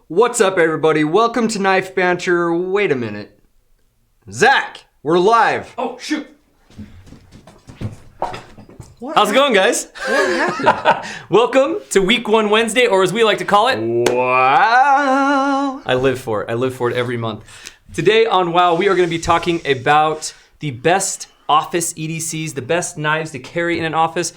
What's up, everybody? Welcome to Knife Banter. Wait a minute. Zach, we're live. Oh, shoot. What How's it going, guys? What happened? Welcome to Week 1 Wednesday, or as we like to call it, Wow. I live for it. I live for it every month. Today on WOW, we are going to be talking about the best office EDCs, the best knives to carry in an office.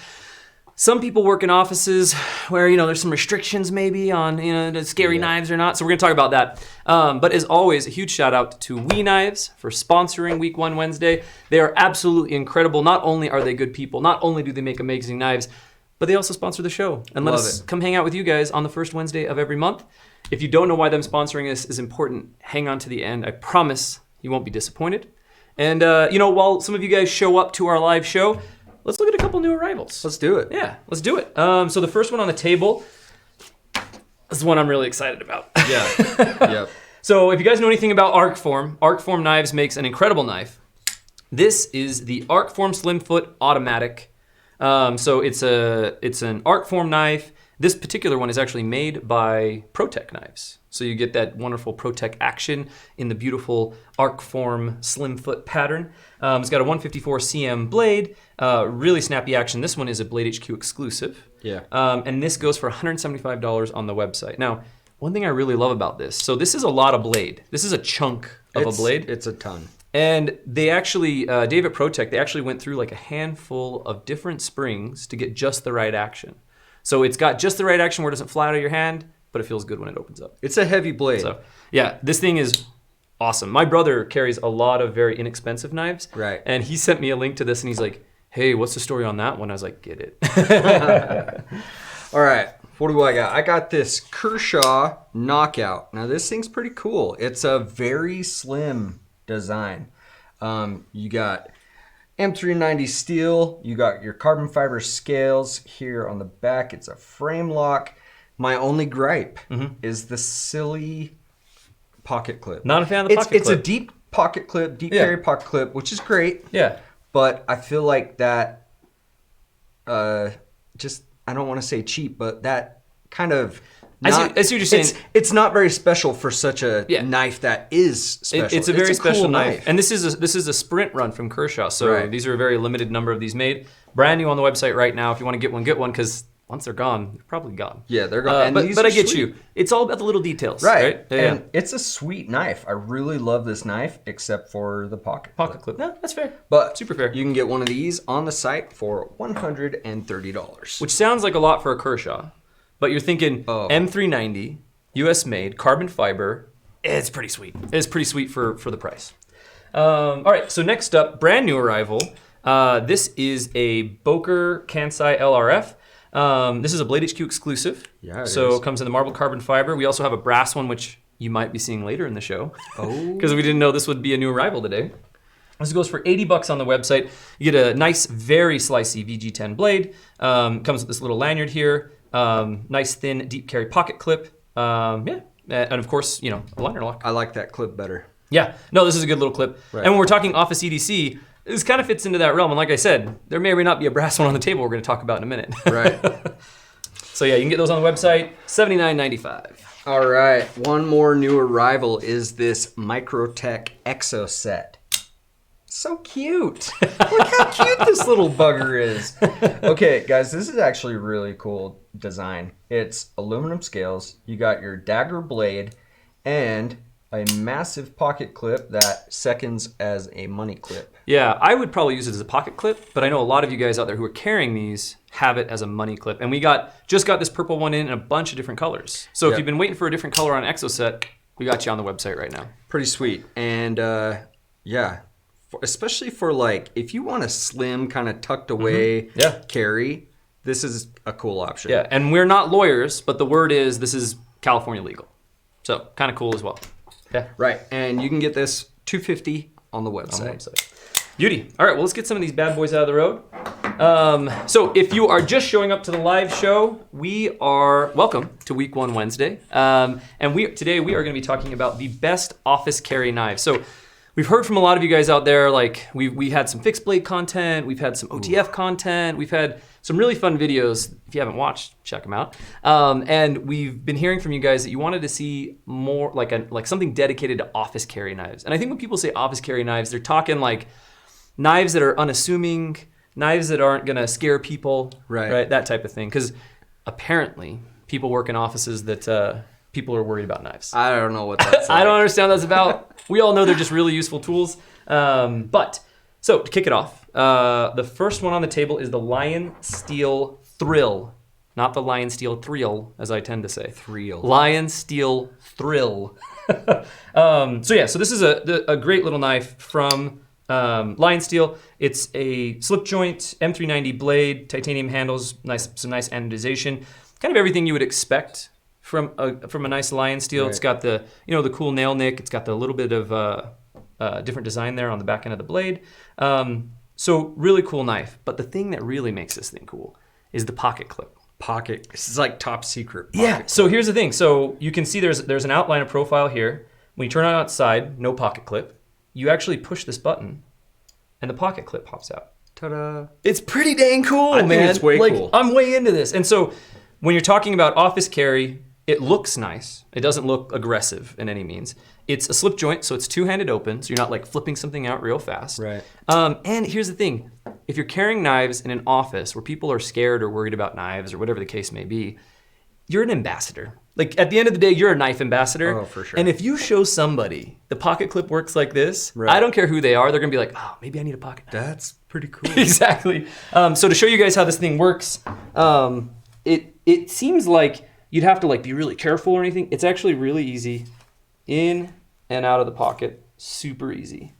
Some people work in offices where, there's some restrictions maybe on, the scary knives or not. So we're going to talk about that. But as always, a huge shout out to We Knives for sponsoring Week 1 Wednesday. They are absolutely incredible. Not only are they good people, not only do they make amazing knives, but they also sponsor the show. And let us come hang out with you guys on the first Wednesday of every month. If you don't know why them sponsoring this is important, hang on to the end. I promise you won't be disappointed. And, while some of you guys show up to our live show, let's look at a couple new arrivals. Let's do it. Yeah, let's do it. So the first one on the table is one I'm really excited about. Yeah. Yep. So if you guys know anything about Arcform Knives makes an incredible knife. This is the Arcform Slimfoot Automatic. So it's an Arcform knife. This particular one is actually made by ProTech Knives. So you get that wonderful ProTech action in the beautiful Arcform Slimfoot pattern. It's got a 154 cm blade, really snappy action. This one is a Blade HQ exclusive. Yeah. And this goes for $175 on the website. Now, one thing I really love about this, so this is a lot of blade. This is a chunk of a blade. It's a ton. And they actually, Dave at ProTech, they actually went through like a handful of different springs to get just the right action. So it's got just the right action where it doesn't fly out of your hand, but it feels good when it opens up. It's a heavy blade. So yeah, this thing is awesome. My brother carries a lot of very inexpensive knives. Right. And he sent me a link to this and he's like, hey, what's the story on that one? I was like, get it. All right. What do I got? I got this Kershaw Knockout. Now this thing's pretty cool. It's a very slim design. You got M390 steel. You got your carbon fiber scales here on the back. It's a frame lock. My only gripe is the silly pocket clip. Not a fan of the pocket clip. It's a deep pocket clip, deep carry pocket clip, which is great. Yeah. But I feel like that, I don't want to say cheap, but that kind of... I see what you're saying. It's not very special for such a knife that is special. It's a very special cool knife. And this is a sprint run from Kershaw. So these are a very limited number of these made. Brand new on the website right now. If you want to get one, because once they're gone, they're probably gone. Yeah, they're gone. But I get you. It's all about the little details. Right. And it's a sweet knife. I really love this knife, except for the pocket clip. No, that's fair. But super fair. You can get one of these on the site for $130. Which sounds like a lot for a Kershaw. But you're thinking M390, US made, carbon fiber. It's pretty sweet. It's pretty sweet for the price. All right, so next up, brand new arrival. This is a Bokor Kansai LRF. This is a Blade HQ exclusive. Yeah, it comes in the marble carbon fiber. We also have a brass one, which you might be seeing later in the show. Oh. Because we didn't know this would be a new arrival today. This goes for $80 on the website. You get a nice, very slicey VG10 blade. Comes with this little lanyard here. Nice thin deep carry pocket clip. And of course, a liner lock. I like that clip better. Yeah, no, this is a good little clip. Right. And when we're talking office EDC, this kind of fits into that realm. And like I said, there may or may not be a brass one on the table we're going to talk about in a minute. Right. So yeah, you can get those on the website, $79.95. All right, one more new arrival is this Microtech Exocet. So cute. Look how cute this little bugger is. Okay, guys, this is actually a really cool design. It's aluminum scales. You got your dagger blade and a massive pocket clip that seconds as a money clip. Yeah, I would probably use it as a pocket clip, but I know a lot of you guys out there who are carrying these have it as a money clip. And we just got this purple one in a bunch of different colors. So if you've been waiting for a different color on Exocet, we got you on the website right now. Pretty sweet. And especially for if you want a slim kind of tucked away carry, this is a cool option. Yeah, and we're not lawyers, but the word is this is California legal. So kind of cool as well. Yeah. Right, and you can get this $250 on the website. Beauty. All right, well, let's get some of these bad boys out of the road. So if you are just showing up to the live show, welcome to Week 1 Wednesday. And today we are going to be talking about the best office carry knives. So we've heard from a lot of you guys out there, we had some fixed blade content, we've had some OTF content, we've had some really fun videos. If you haven't watched, check them out. And we've been hearing from you guys that you wanted to see more like something dedicated to office carry knives. And I think when people say office carry knives, they're talking like knives that are unassuming, knives that aren't gonna scare people, right? That type of thing. Because apparently people work in offices that people are worried about knives. I don't know what that's like. I don't understand what that's about. We all know they're just really useful tools. So to kick it off, the first one on the table is the Lion Steel Thrill. Not the Lion Steel Thrill, as I tend to say. Thrill. Lion Steel Thrill. So this is a great little knife from Lion Steel. It's a slip joint, M390 blade, titanium handles, some nice anodization. Kind of everything you would expect from a nice Lion Steel. Right. It's got the cool nail nick. It's got the little bit of different design there on the back end of the blade. So really cool knife. But the thing that really makes this thing cool is the pocket clip. This is like top secret. Yeah. So here's the thing. So you can see there's an outline of profile here. When you turn it outside, no pocket clip. You actually push this button, and the pocket clip pops out. Ta-da! It's pretty dang cool, man. I think it's way cool. I'm way into this. And so when you're talking about office carry, it looks nice. It doesn't look aggressive in any means. It's a slip joint, so it's two-handed open, so you're not like flipping something out real fast. Right. And here's the thing. If you're carrying knives in an office where people are scared or worried about knives or whatever the case may be, you're an ambassador. Like at the end of the day, you're a knife ambassador. Oh, for sure. And if you show somebody the pocket clip works like this, right. I don't care who they are, they're gonna be like, oh, maybe I need a pocket knife. That's pretty cool. Exactly. So to show you guys how this thing works, it seems like you'd have to like be really careful or anything. It's actually really easy. In and out of the pocket, super easy.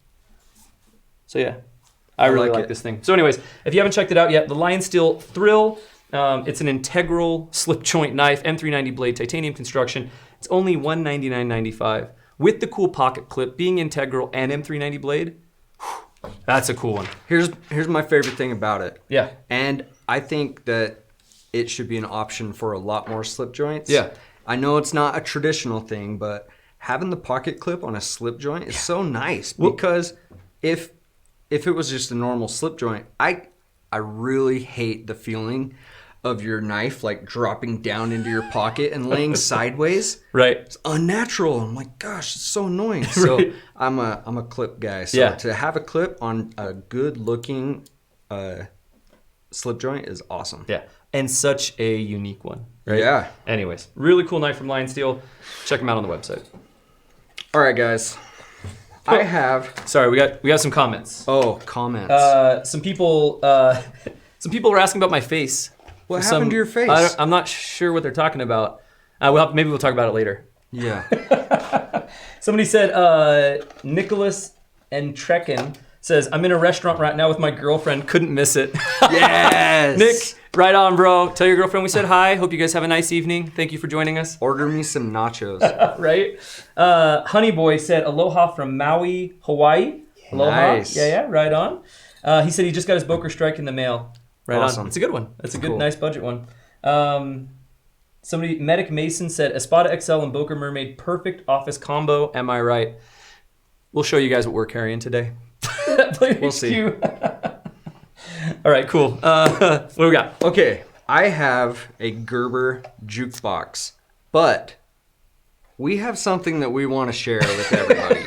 So yeah, I really like this thing. So anyways, if you haven't checked it out yet, the Lion Steel Thrill, it's an integral slip joint knife, M390 blade, titanium construction. It's only $199.95 with the cool pocket clip being integral and M390 blade. That's a cool one. Here's my favorite thing about it. Yeah. And I think that it should be an option for a lot more slip joints. Yeah. I know it's not a traditional thing, but having the pocket clip on a slip joint is so nice because if it was just a normal slip joint, I really hate the feeling of your knife like dropping down into your pocket and laying sideways. Right. It's unnatural. I'm like, gosh, it's so annoying. So Right. I'm a clip guy. So to have a clip on a good looking slip joint is awesome. Yeah. And such a unique one. Right? Yeah. Anyways, really cool knife from Lion Steel. Check them out on the website. All right, guys. I have. Sorry, we got some comments. Oh, comments. Some people were asking about my face. What happened to your face? I'm not sure what they're talking about. Maybe we'll talk about it later. Yeah. Somebody said Nicholas and Trekken says, I'm in a restaurant right now with my girlfriend. Couldn't miss it. Yes. Nick, right on, bro. Tell your girlfriend we said hi. Hope you guys have a nice evening. Thank you for joining us. Order me some nachos. Right? Honey Boy said, aloha from Maui, Hawaii. Aloha. Nice. Yeah, right on. He said he just got his Bokor Strike in the mail. Right Awesome. on. It's a good one. It's a good, Cool. nice budget one. Somebody, Medic Mason said, Espada XL and Bokor Mermaid, perfect office combo. Am I right? We'll show you guys what we're carrying today. We'll see. All right, cool. What do we got? Okay, I have a Gerber jukebox, but we have something that we want to share with everybody.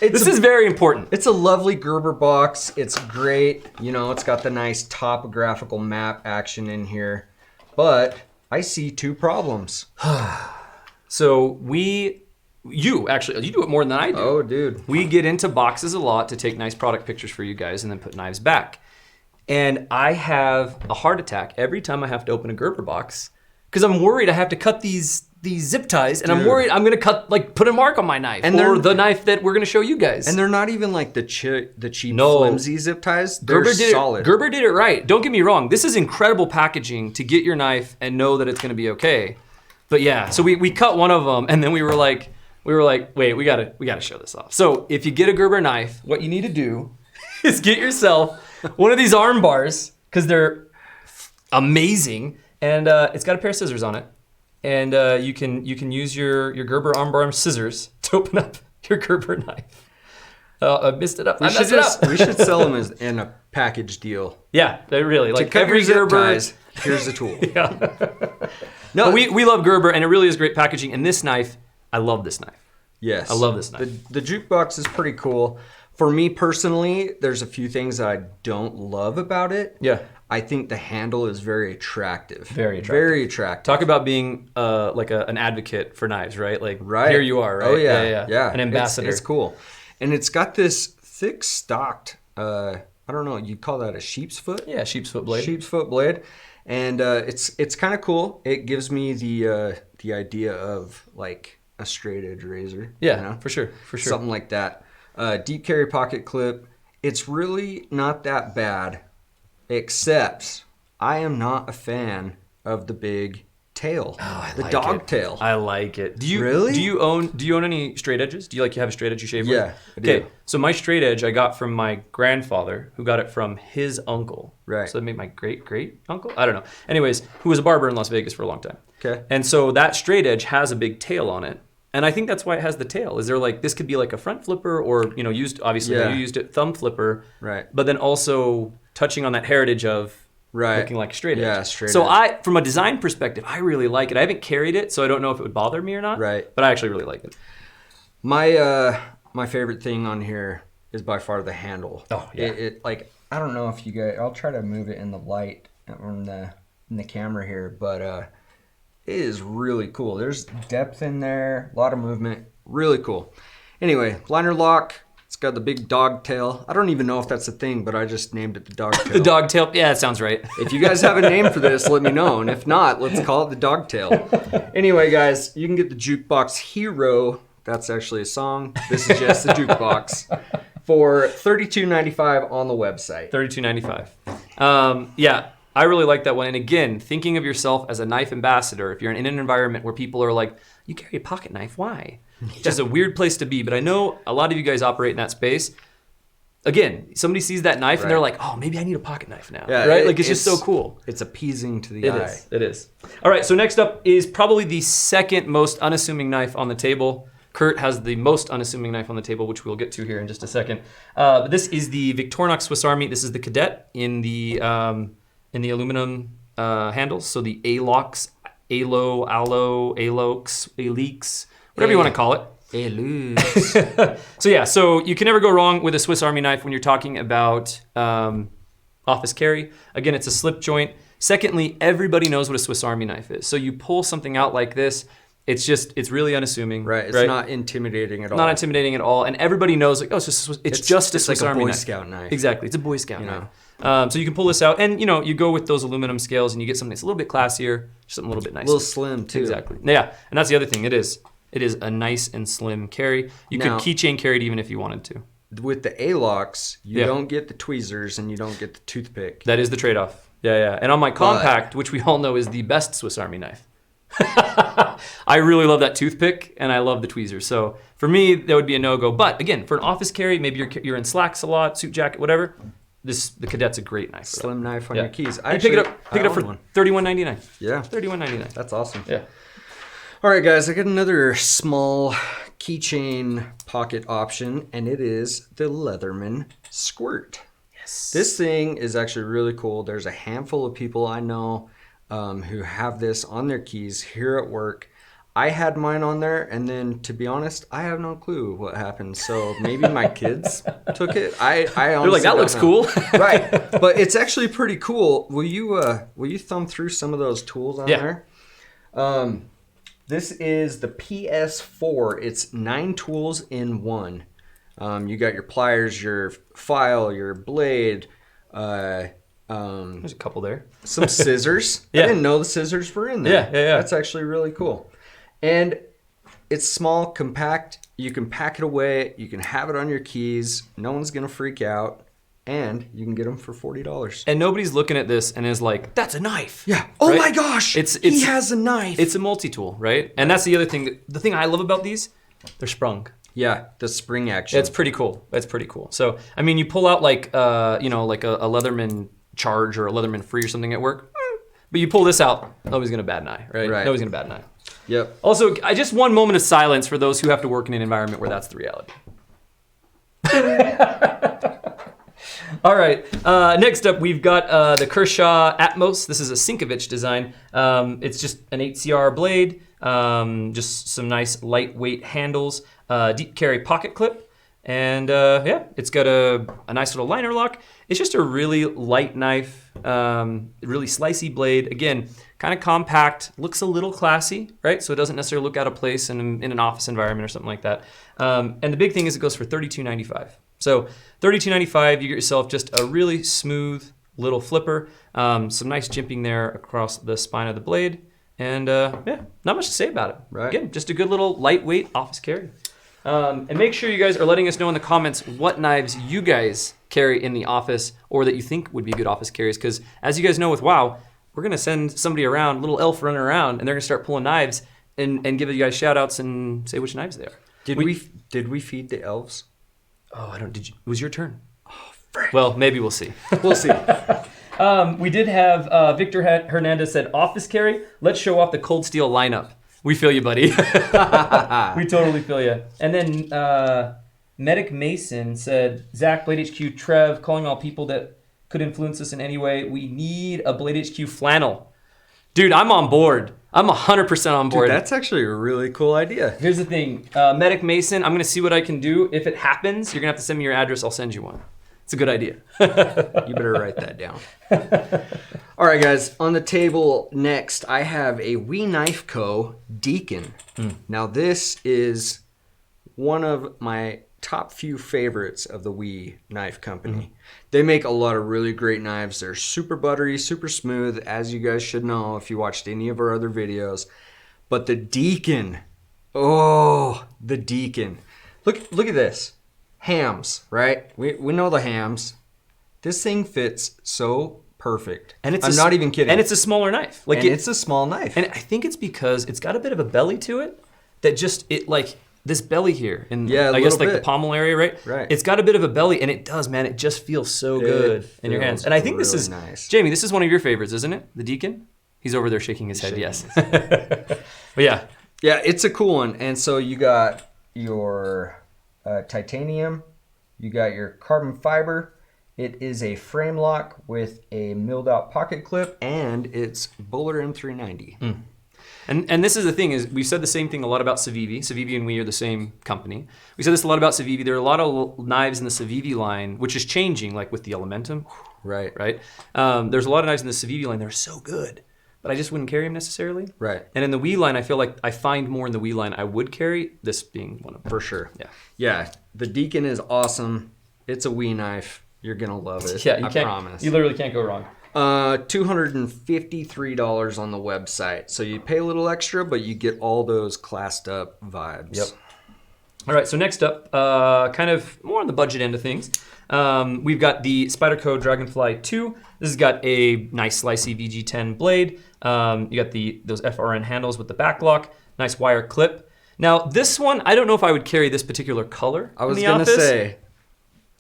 This is very important. It's a lovely Gerber box. It's great. You know, it's got the nice topographical map action in here, but I see two problems. So you do it more than I do. Oh, dude. We get into boxes a lot to take nice product pictures for you guys and then put knives back. And I have a heart attack every time I have to open a Gerber box because I'm worried I have to cut these zip ties and I'm worried I'm going to put a mark on my knife or the knife that we're going to show you guys. And they're not even like the cheap flimsy zip ties. They're solid. Gerber did it right. Don't get me wrong. This is incredible packaging to get your knife and know that it's going to be okay. But yeah, so we cut one of them and then we were like, wait, we gotta show this off. So if you get a Gerber knife, what you need to do is get yourself one of these arm bars because they're amazing, and it's got a pair of scissors on it, and you can use your Gerber arm bar scissors to open up your Gerber knife. I missed it up. We should sell them as in a package deal. Yeah, they really like To cut every your zip Gerber. ties, here's the tool. Yeah. No, But we love Gerber, and it really is great packaging. And this knife, I love this knife. yes, I love this knife. The jukebox is pretty cool. For me personally, there's a few things that I don't love about it. Yeah. I think the handle is very attractive. Very attractive. Very attractive. Talk about being like an advocate for knives, right? Like Right. here you are, right? Oh yeah. An ambassador. It's cool, and it's got this thick stocked. I don't know. You call that a sheep's foot? Yeah, sheep's foot blade. Sheep's foot blade, and it's kind of cool. It gives me the idea of like a straight edge razor. Yeah, you know? for sure. Something like that. Deep carry pocket clip. It's really not that bad, except I am not a fan of the big tail, the dog tail. I like it. Do you Really? Do you own any straight edges? Do you have a straight edge you shave with? Yeah, I do. Okay, so my straight edge I got from my grandfather, who got it from his uncle. Right. So that made my great uncle. I don't know. Anyways, who was a barber in Las Vegas for a long time. Okay. And so that straight edge has a big tail on it. And I think that's why it has the tail. Is there like this could be like a front flipper or used obviously Yeah. you used it thumb flipper. Right. But then also touching on that heritage of Right. looking like a straight edge. Yeah, straight so edge. from a design perspective, I really like it. I haven't carried it, so I don't know if it would bother me or not. Right. But I actually really like it. My favorite thing on here is by far the handle. Oh, yeah. It like I don't know if you guys. I'll try to move it in the light in the camera here, but it is really cool. There's depth in there, a lot of movement, really cool. Anyway, liner lock. It's got the big dog tail. I don't even know if that's a thing, but I just named it the dog tail. The dog tail, yeah, that sounds right. If you guys have a name for this, let me know. And if not, let's call it the dog tail. Anyway, guys, you can get the Jukebox Hero. That's actually a song. This is just the jukebox for $32.95 on the website. $32.95. Yeah, I really like that one. And again, thinking of yourself as a knife ambassador, if you're in an environment where people are like, you carry a pocket knife, why? It's just a weird place to be. But I know a lot of you guys operate in that space. Again, somebody sees that knife and they're like, oh, maybe I need a pocket knife now. Yeah, right? Like it's just so cool. It's appeasing to the eye. It is. All right, so next up is probably the second most unassuming knife on the table. Kurt has the most unassuming knife on the table, which we'll get to here in just a second. But this is the Victorinox Swiss Army. This is the Cadet in the aluminum handles. So the A-locks, A-low, Allo, A-lox, A-leaks, whatever you want to call it. So you can never go wrong with a Swiss Army knife when you're talking about office carry. Again, it's a slip joint. Secondly, everybody knows what a Swiss Army knife is. So you pull something out like this, it's really unassuming. Right. It's not intimidating at all. Not intimidating at all. And everybody knows, like, oh, it's just a Swiss like a Army Boy knife. Scout knife. Exactly. It's a Boy Scout knife. So you can pull this out and, you go with those aluminum scales and you get something that's a little bit classier, something a little bit nicer. A little slim, too. Exactly. Yeah. And that's the other thing. It is a nice and slim carry. You could keychain carry it even if you wanted to. With the A-locks, you don't get the tweezers and you don't get the toothpick. That is the trade-off. Yeah. And on my Compact, which we all know is the best Swiss Army knife, I really love that toothpick and I love the tweezers. So for me, that would be a no-go. But again, for an office carry, maybe you're in slacks a lot, suit jacket, whatever. The Cadet's a great knife. Slim knife on your keys. I pick it up for $31.99. Yeah. $31.99. That's awesome. Yeah. All right, guys, I got another small keychain pocket option, and it is the Leatherman Squirt. Yes. This thing is actually really cool. There's a handful of people I know who have this on their keys here at work. I had mine on there, and then, to be honest, I have no clue what happened. So maybe my kids took it. I honestly They're like, that looks cool. Right, but it's actually pretty cool. Will you thumb through some of those tools on there? This is the PS4. It's 9 tools in one. You got your pliers, your file, your blade. There's a couple there. Some scissors. I didn't know the scissors were in there. Yeah. That's actually really cool. And it's small, compact. You can pack it away. You can have it on your keys. No one's going to freak out. And you can get them for $40. And nobody's looking at this and is like, that's a knife. Yeah. Oh my gosh. He has a knife. It's a multi-tool, right? And that's the other thing. The thing I love about these, they're sprung. Yeah, the spring action. It's pretty cool. So, I mean, you pull out like a Leatherman Charge or a Leatherman Free or something at work, but you pull this out, nobody's going to bat an eye, right? Nobody's going to bat an eye. Yep. Also, just one moment of silence for those who have to work in an environment where that's the reality. All right. Next up, we've got the Kershaw Atmos. This is a Sinkovich design. It's just an 8CR blade, just some nice lightweight handles, deep carry pocket clip, and yeah, it's got a nice little liner lock. It's just a really light knife, really slicey blade. Again, kind of compact, looks a little classy, right? So it doesn't necessarily look out of place in an office environment or something like that. And the big thing is it goes for $32.95. So $32.95, you get yourself just a really smooth little flipper, some nice jimping there across the spine of the blade, and yeah, not much to say about it. Right. Again, just a good little lightweight office carry. And make sure you guys are letting us know in the comments what knives you guys carry in the office or that you think would be good office carries, because as you guys know with WoW, we're gonna send somebody around, little elf running around, and they're gonna start pulling knives and give you guys shout outs and say which knives they are. Did we feed the elves? Oh, I don't. Did you? It was your turn. Oh, frick. Well, maybe we'll see. We'll see. We did have Victor Hernandez said office carry. Let's show off the Cold Steel lineup. We feel you, buddy. We totally feel you. And then Medic Mason said Zach, Blade HQ, Trev, calling all people that could influence us in any way. We need a Blade HQ flannel. Dude, I'm on board. I'm 100% on board. Dude, that's actually a really cool idea. Here's the thing. Medic Mason, I'm going to see what I can do. If it happens, you're going to have to send me your address. I'll send you one. It's a good idea. You better write that down. All right, guys. On the table next, I have a We Knife Co. Deacon. Now, this is one of my top few favorites of the We Knife Company. They make a lot of really great knives. They're super buttery, super smooth, as you guys should know if you watched any of our other videos. But the Deacon, oh, the Deacon. Look at this. Hams, right? We know the hams. This thing fits so perfect. And I'm not even kidding. And it's a smaller knife. It's a small knife. And I think it's because it's got a bit of a belly to it that just, this belly here, and I guess like the pommel area, right? Right. It's got a bit of a belly, and it does, man. It just feels so good in your hands. And I think this is, nice. Jamie, this is one of your favorites, isn't it? The Deacon? He's over there shaking his head, yes. But yeah. Yeah, it's a cool one. And so you got your titanium, you got your carbon fiber. It is a frame lock with a milled out pocket clip, and it's Buller M390. And this is the thing, is we've said the same thing a lot about Civivi. Civivi and we are the same company. We said this a lot about Civivi. There are a lot of knives in the Civivi line, which is changing, like with the Elementum. Right. There's a lot of knives in the Civivi line that are so good, but I just wouldn't carry them necessarily. Right. And in the We line, I feel like I find more in the We line I would carry, this being one of them. For sure. Yeah. Yeah, the Deacon is awesome. It's a We knife. You're going to love it. Yeah, I promise. You literally can't go wrong. $253 on the website. So you pay a little extra, but you get all those classed up vibes. Yep. All right, so next up, kind of more on the budget end of things. We've got the Spyderco Dragonfly 2. This has got a nice slicey VG10 blade. You got those FRN handles with the back lock, nice wire clip. Now this one, I don't know if I would carry this particular color. I was going to say.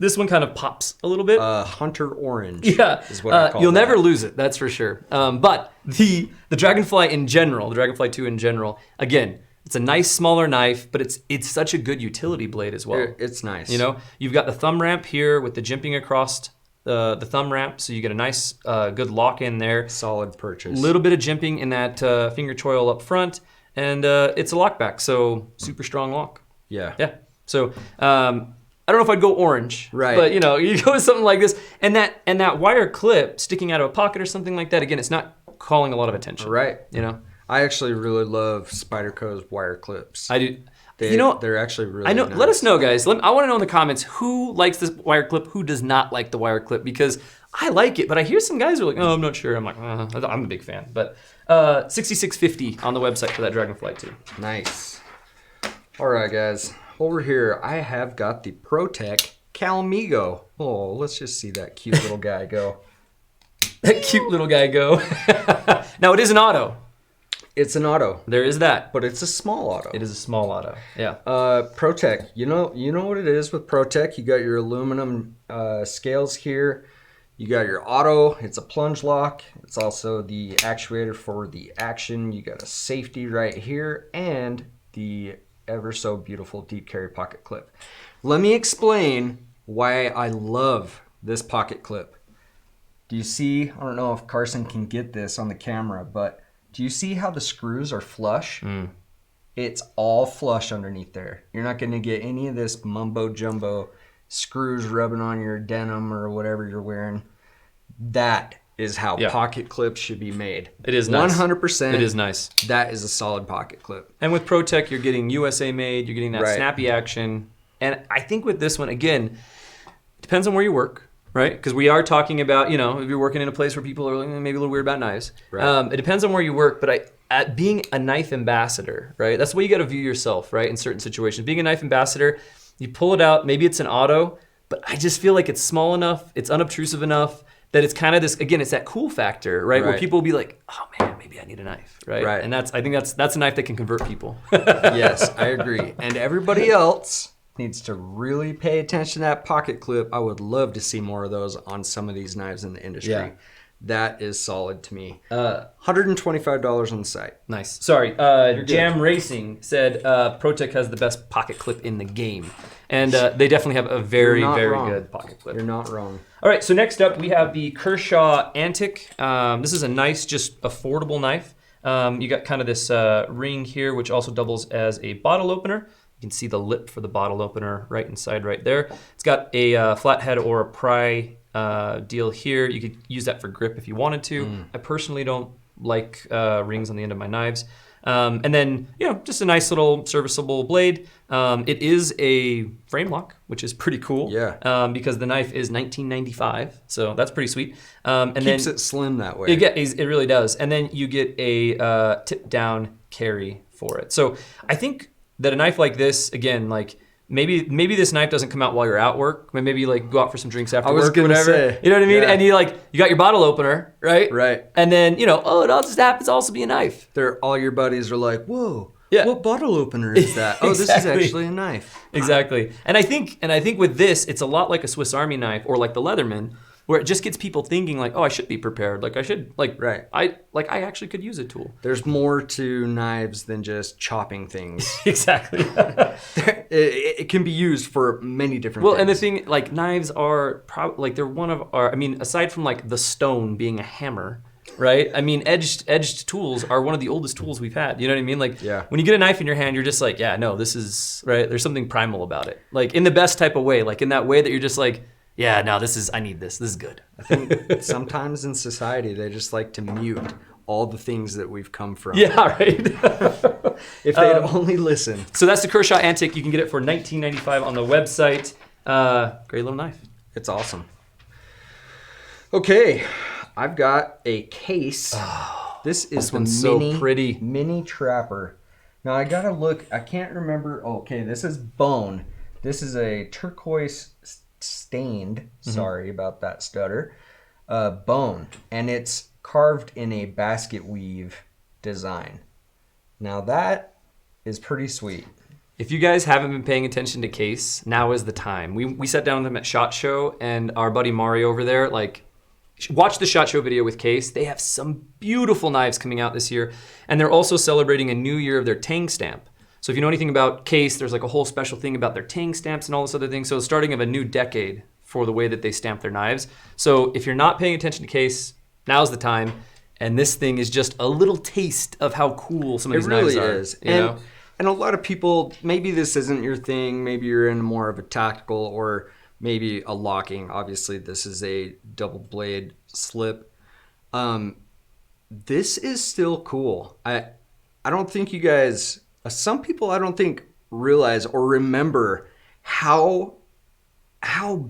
This one kind of pops a little bit. Hunter orange. Yeah, is what I call you'll that. never lose it, that's for sure. But the Dragonfly in general, the Dragonfly 2 in general, again, it's a nice smaller knife, but it's such a good utility blade as well. It's nice. You know, you've got the thumb ramp here with the jimping across the thumb ramp, so you get a nice good lock in there. Solid purchase. A little bit of jimping in that finger choil up front, and it's a lockback, so super strong lock. Yeah. Yeah. So I don't know if I'd go orange, right? But you know, you go with something like this, and that wire clip sticking out of a pocket or something like that. Again, it's not calling a lot of attention, right? You know, I actually really love Spyderco's wire clips. I do. They're actually really. I know. Nice. Let us know, guys. I want to know in the comments who likes this wire clip, who does not like the wire clip, because I like it, but I hear some guys are like, "Oh, I'm not sure." I'm like, I'm a big fan, but $66.50 on the website for that Dragonfly 2. Nice. All right, guys. Over here, I have got the ProTech Calamigo. Oh, let's just see that cute little guy go. That cute little guy go. Now, it is an auto. It's an auto. There is that. But it's a small auto. It is a small auto, yeah. ProTech, you know what it is with ProTech? You got your aluminum scales here. You got your auto. It's a plunge lock. It's also the actuator for the action. You got a safety right here and the ever so beautiful deep carry pocket clip. Let me explain why I love this pocket clip. Do you see, I don't know if Carson can get this on the camera, but do you see how the screws are flush? It's all flush underneath there. You're not going to get any of this mumbo jumbo screws rubbing on your denim or whatever you're wearing. That is how pocket clips should be made. It is nice. 100%. It is nice. That is a solid pocket clip. And with ProTech, you're getting USA made. You're getting that snappy action. And I think with this one, again, depends on where you work, right? Because we are talking about, you know, if you're working in a place where people are maybe a little weird about knives. Right. It depends on where you work, but at being a knife ambassador, right? That's the way you got to view yourself, right? In certain situations. Being a knife ambassador, you pull it out, maybe it's an auto, but I just feel like it's small enough, it's unobtrusive enough, that it's kind of this, again, it's that cool factor, right? Where people will be like, oh man, maybe I need a knife, right? And I think that's a knife that can convert people. Yes, I agree. And everybody else needs to really pay attention to that pocket clip. I would love to see more of those on some of these knives in the industry. Yeah. That is solid to me. $125 on the site. Nice. Sorry, Jam Racing said ProTech has the best pocket clip in the game. And they definitely have a very good pocket clip. You're not wrong. All right, so next up we have the Kershaw Antic. This is a nice, just affordable knife. You got kind of this ring here, which also doubles as a bottle opener. You can see the lip for the bottle opener right inside right there. It's got a flathead or a pry deal here. You could use that for grip if you wanted to. I personally don't like rings on the end of my knives. And then, you know, just a nice little serviceable blade. It is a frame lock, which is pretty cool. Yeah. Because the knife is $19.95, so that's pretty sweet. And keeps it slim that way. It really does. And then you get a tip down carry for it. So I think that a knife like this, again, like maybe this knife doesn't come out while you're at work. Maybe you like go out for some drinks after work or whatever. Say, you know what I mean? Yeah. And you got your bottle opener, right? Right. And then, you know, it all just happens to also be a knife. All your buddies are like, whoa, what bottle opener is that? Oh, this is actually a knife. Exactly. And I think with this, it's a lot like a Swiss Army knife or like the Leatherman, where it just gets people thinking like, oh, I should be prepared. Like I should, I actually could use a tool. There's more to knives than just chopping things. Exactly. It can be used for many different things. And the thing, like knives are they're one of our, I mean, aside from like the stone being a hammer, right? I mean, edged tools are one of the oldest tools we've had. You know what I mean? Like when you get a knife in your hand, you're just like, yeah, no, this is, right? There's something primal about it. Like in the best type of way, like in that way that you're just like, yeah, no, I need this. This is good. I think sometimes in society, they just like to mute all the things that we've come from. Yeah, right. If they'd only listen. So that's the Kershaw Antic. You can get it for $19.95 on the website. Great little knife. It's awesome. Okay, I've got a case. This is the so pretty. Mini Trapper. Now I gotta look. I can't remember. Okay, this is bone. This is a turquoise stained, sorry about that stutter, bone, and it's carved in a basket weave design. Now that is pretty sweet. If you guys haven't been paying attention to Case, now is the time. We sat down with them at SHOT Show, and our buddy Mari over there, like, watch the SHOT Show video with Case. They have some beautiful knives coming out this year, and they're also celebrating a new year of their Tang stamp. So if you know anything about Case, there's like a whole special thing about their Tang stamps and all this other thing. So it's starting of a new decade for the way that they stamp their knives. So if you're not paying attention to Case, now's the time. And this thing is just a little taste of how cool some of these knives are. It really is. And a lot of people, maybe this isn't your thing. Maybe you're in more of a tactical or maybe a locking. Obviously, this is a double blade slip. This is still cool. I don't think you guys... Some people I don't think realize or remember how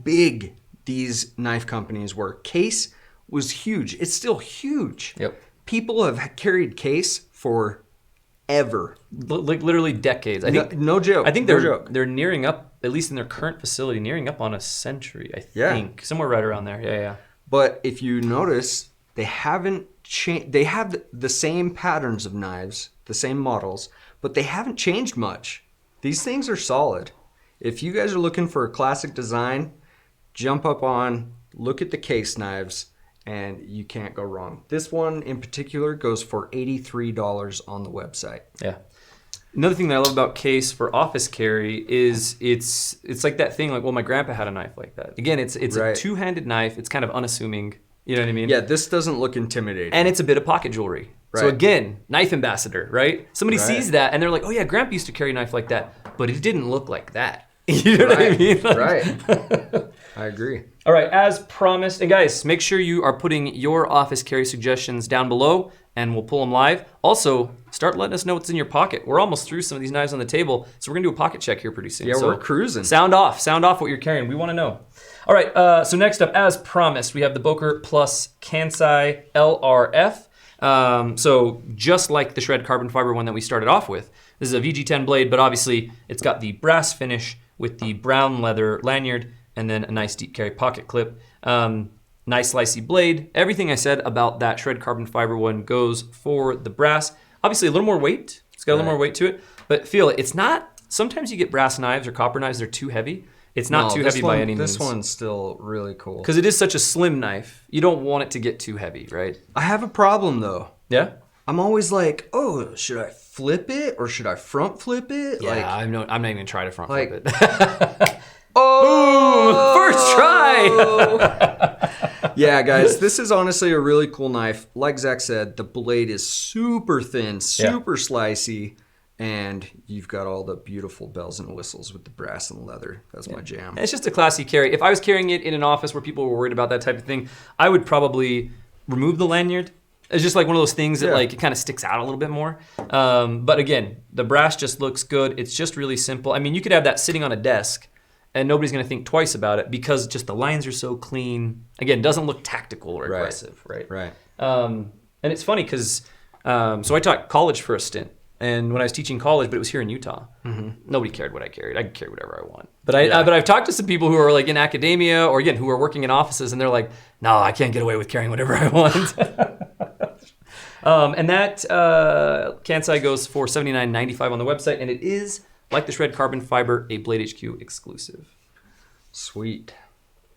big these knife companies were. Case was huge. It's still huge. Yep. People have carried Case forever. Like literally decades. I think no joke. I think they're nearing up, at least in their current facility, nearing up on a century, I think. Somewhere right around there. Yeah. But if you notice, they haven't changed. They have the same patterns of knives, the same models, but they haven't changed much. These things are solid. If you guys are looking for a classic design, jump up on, look at the Case knives, and you can't go wrong. This one in particular goes for $83 on the website. Yeah. Another thing that I love about case for office carry is it's like that thing like, well, my grandpa had a knife like that. Again, it's a two-handed knife. It's kind of unassuming. You know what I mean? Yeah, this doesn't look intimidating. And it's a bit of pocket jewelry. Right. So again, knife ambassador, right? Somebody sees that and they're like, oh yeah, grandpa used to carry a knife like that, but it didn't look like that. You know what I mean? Like, right. I agree. All right, as promised, and guys, make sure you are putting your office carry suggestions down below and we'll pull them live. Also, start letting us know what's in your pocket. We're almost through some of these knives on the table, so we're gonna do a pocket check here pretty soon. Yeah, so we're cruising. Sound off what you're carrying. We wanna know. All right, so next up, as promised, we have the Bokor Plus Kansai LRF. So just like the shred carbon fiber one that we started off with, this is a VG10 blade, but obviously it's got the brass finish with the brown leather lanyard and then a nice deep carry pocket clip. Nice slicey blade. Everything I said about that shred carbon fiber one goes for the brass. Obviously a little more weight. It's got a little more weight to it, but feel it. It's not, sometimes you get brass knives or copper knives, they're too heavy. It's not too heavy by any means. This one's still really cool. Because it is such a slim knife, you don't want it to get too heavy, right? I have a problem though. Yeah? I'm always like, oh, should I flip it or should I front flip it? Yeah, like, I'm not even trying to front flip it. Oh! First try! Yeah, guys, this is honestly a really cool knife. Like Zach said, the blade is super thin, super slicey, and you've got all the beautiful bells and whistles with the brass and leather. That's my jam. It's just a classy carry. If I was carrying it in an office where people were worried about that type of thing, I would probably remove the lanyard. It's just like one of those things that like it kind of sticks out a little bit more. But again, the brass just looks good. It's just really simple. I mean, you could have that sitting on a desk and nobody's gonna think twice about it because just the lines are so clean. Again, doesn't look tactical or aggressive, right? Right. And it's funny because, so I taught college for a stint. And when I was teaching college, but it was here in Utah, nobody cared what I carried. I could carry whatever I want. But I've talked to some people who are like in academia or again, who are working in offices and they're like, no, I can't get away with carrying whatever I want. And that Kansai goes for $79.95 on the website. And it is, like the shred carbon fiber, a Blade HQ exclusive. Sweet.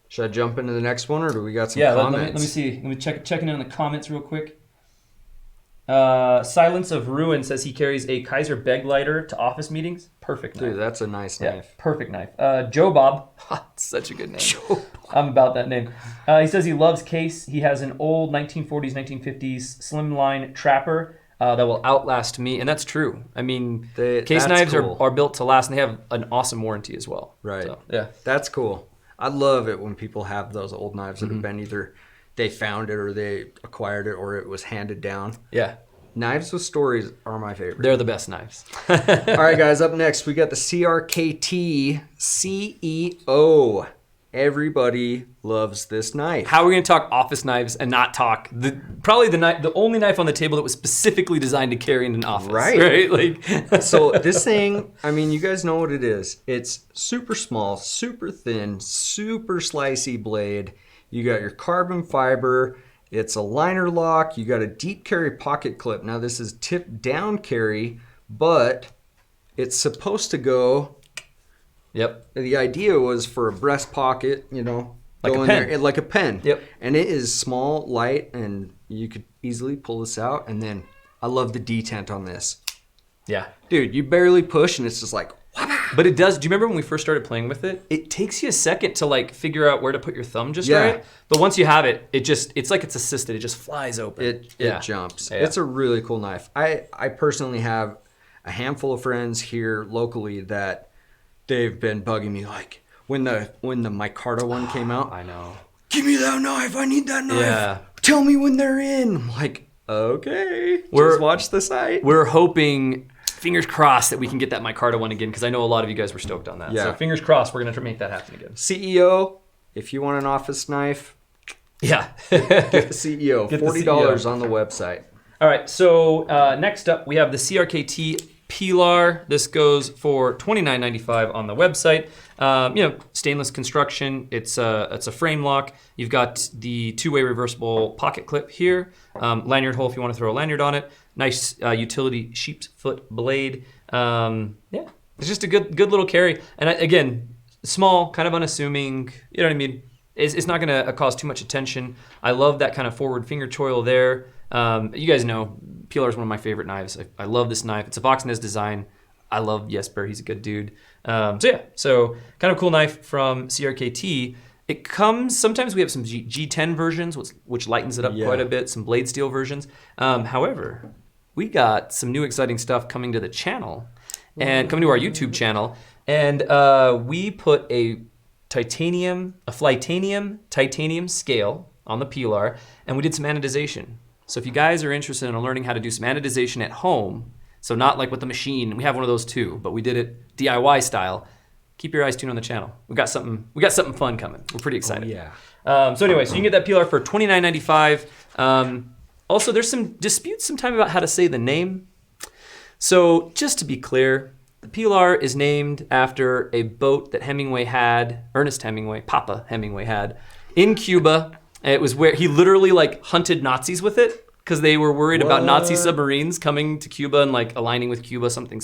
Should I jump into the next one or do we got some Let comments? me see. Let me checking in on the comments real quick. Silence of Ruin says he carries a Kaiser beg lighter to office meetings. Perfect knife. Dude, that's a nice knife. Perfect knife. Joe Bob, such a good name. I'm about that name. He says he loves case. He has an old 1940s, 1950s slimline trapper that will outlast me, and that's true. I mean, case knives are built to last, and they have an awesome warranty as well. Right. So, yeah. That's cool. I love it when people have those old knives that have been either they found it or they acquired it or it was handed down. Yeah. Knives with stories are my favorite. They're the best knives. All right, guys, up next, we got the CRKT CEO. Everybody loves this knife. How are we going to talk office knives and not talk the only knife on the table that was specifically designed to carry in an office? Right? Like, so this thing, I mean, you guys know what it is. It's super small, super thin, super slicey blade. You got your carbon fiber. It's a liner lock. You got a deep carry pocket clip. Now this is tip down carry, but it's supposed to go. Yep. The idea was for a breast pocket, you know, like go a in pen. there like a pen. Yep. And it is small, light, and you could easily pull this out. And then I love the detent on this. Yeah. Dude, you barely push and it's just like, but it does. Do you remember when we first started playing with it? It takes you a second to like figure out where to put your thumb just right. But once you have it, it's like it's assisted. It just flies open. It jumps. Yeah. It's a really cool knife. I personally have a handful of friends here locally that they've been bugging me like when the micarta one came out. I know. Give me that knife. I need that knife. Yeah. Tell me when they're in. I'm like, okay. Just watch the site. We're hoping, fingers crossed, that we can get that micarta one again because I know a lot of you guys were stoked on that. Yeah. So fingers crossed, we're gonna make that happen again. CEO, if you want an office knife, yeah, get the CEO. Get the $40 CEO. on the website. All right. So next up, we have the CRKT Pilar. This goes for $29.95 on the website. Stainless construction. It's a frame lock. You've got the two-way reversible pocket clip here. Lanyard hole if you want to throw a lanyard on it. Nice utility sheep's foot blade. It's just a good little carry. And again, small, kind of unassuming. You know what I mean? It's not going to cause too much attention. I love that kind of forward finger choil there. You guys know Pilar is one of my favorite knives. I love this knife. It's a Voxnez design. I love Jesper. He's a good dude. So kind of cool knife from CRKT. It comes, sometimes we have some G10 versions, which lightens it up quite a bit, some blade steel versions. However, we got some new exciting stuff coming to the channel and coming to our YouTube channel. And we put a Flytanium titanium scale on the Pilar, and we did some anodization. So if you guys are interested in learning how to do some anodization at home, so not like with the machine, we have one of those too, but we did it DIY style. Keep your eyes tuned on the channel. We got something fun coming. We're pretty excited. So anyway, so you can get that Pilar for $29.95. Also, there's some disputes sometime about how to say the name. So just to be clear, the Pilar is named after a boat that Papa Hemingway had in Cuba. It was where he literally like hunted Nazis with it, because they were worried about Nazi submarines coming to Cuba and like aligning with Cuba, something.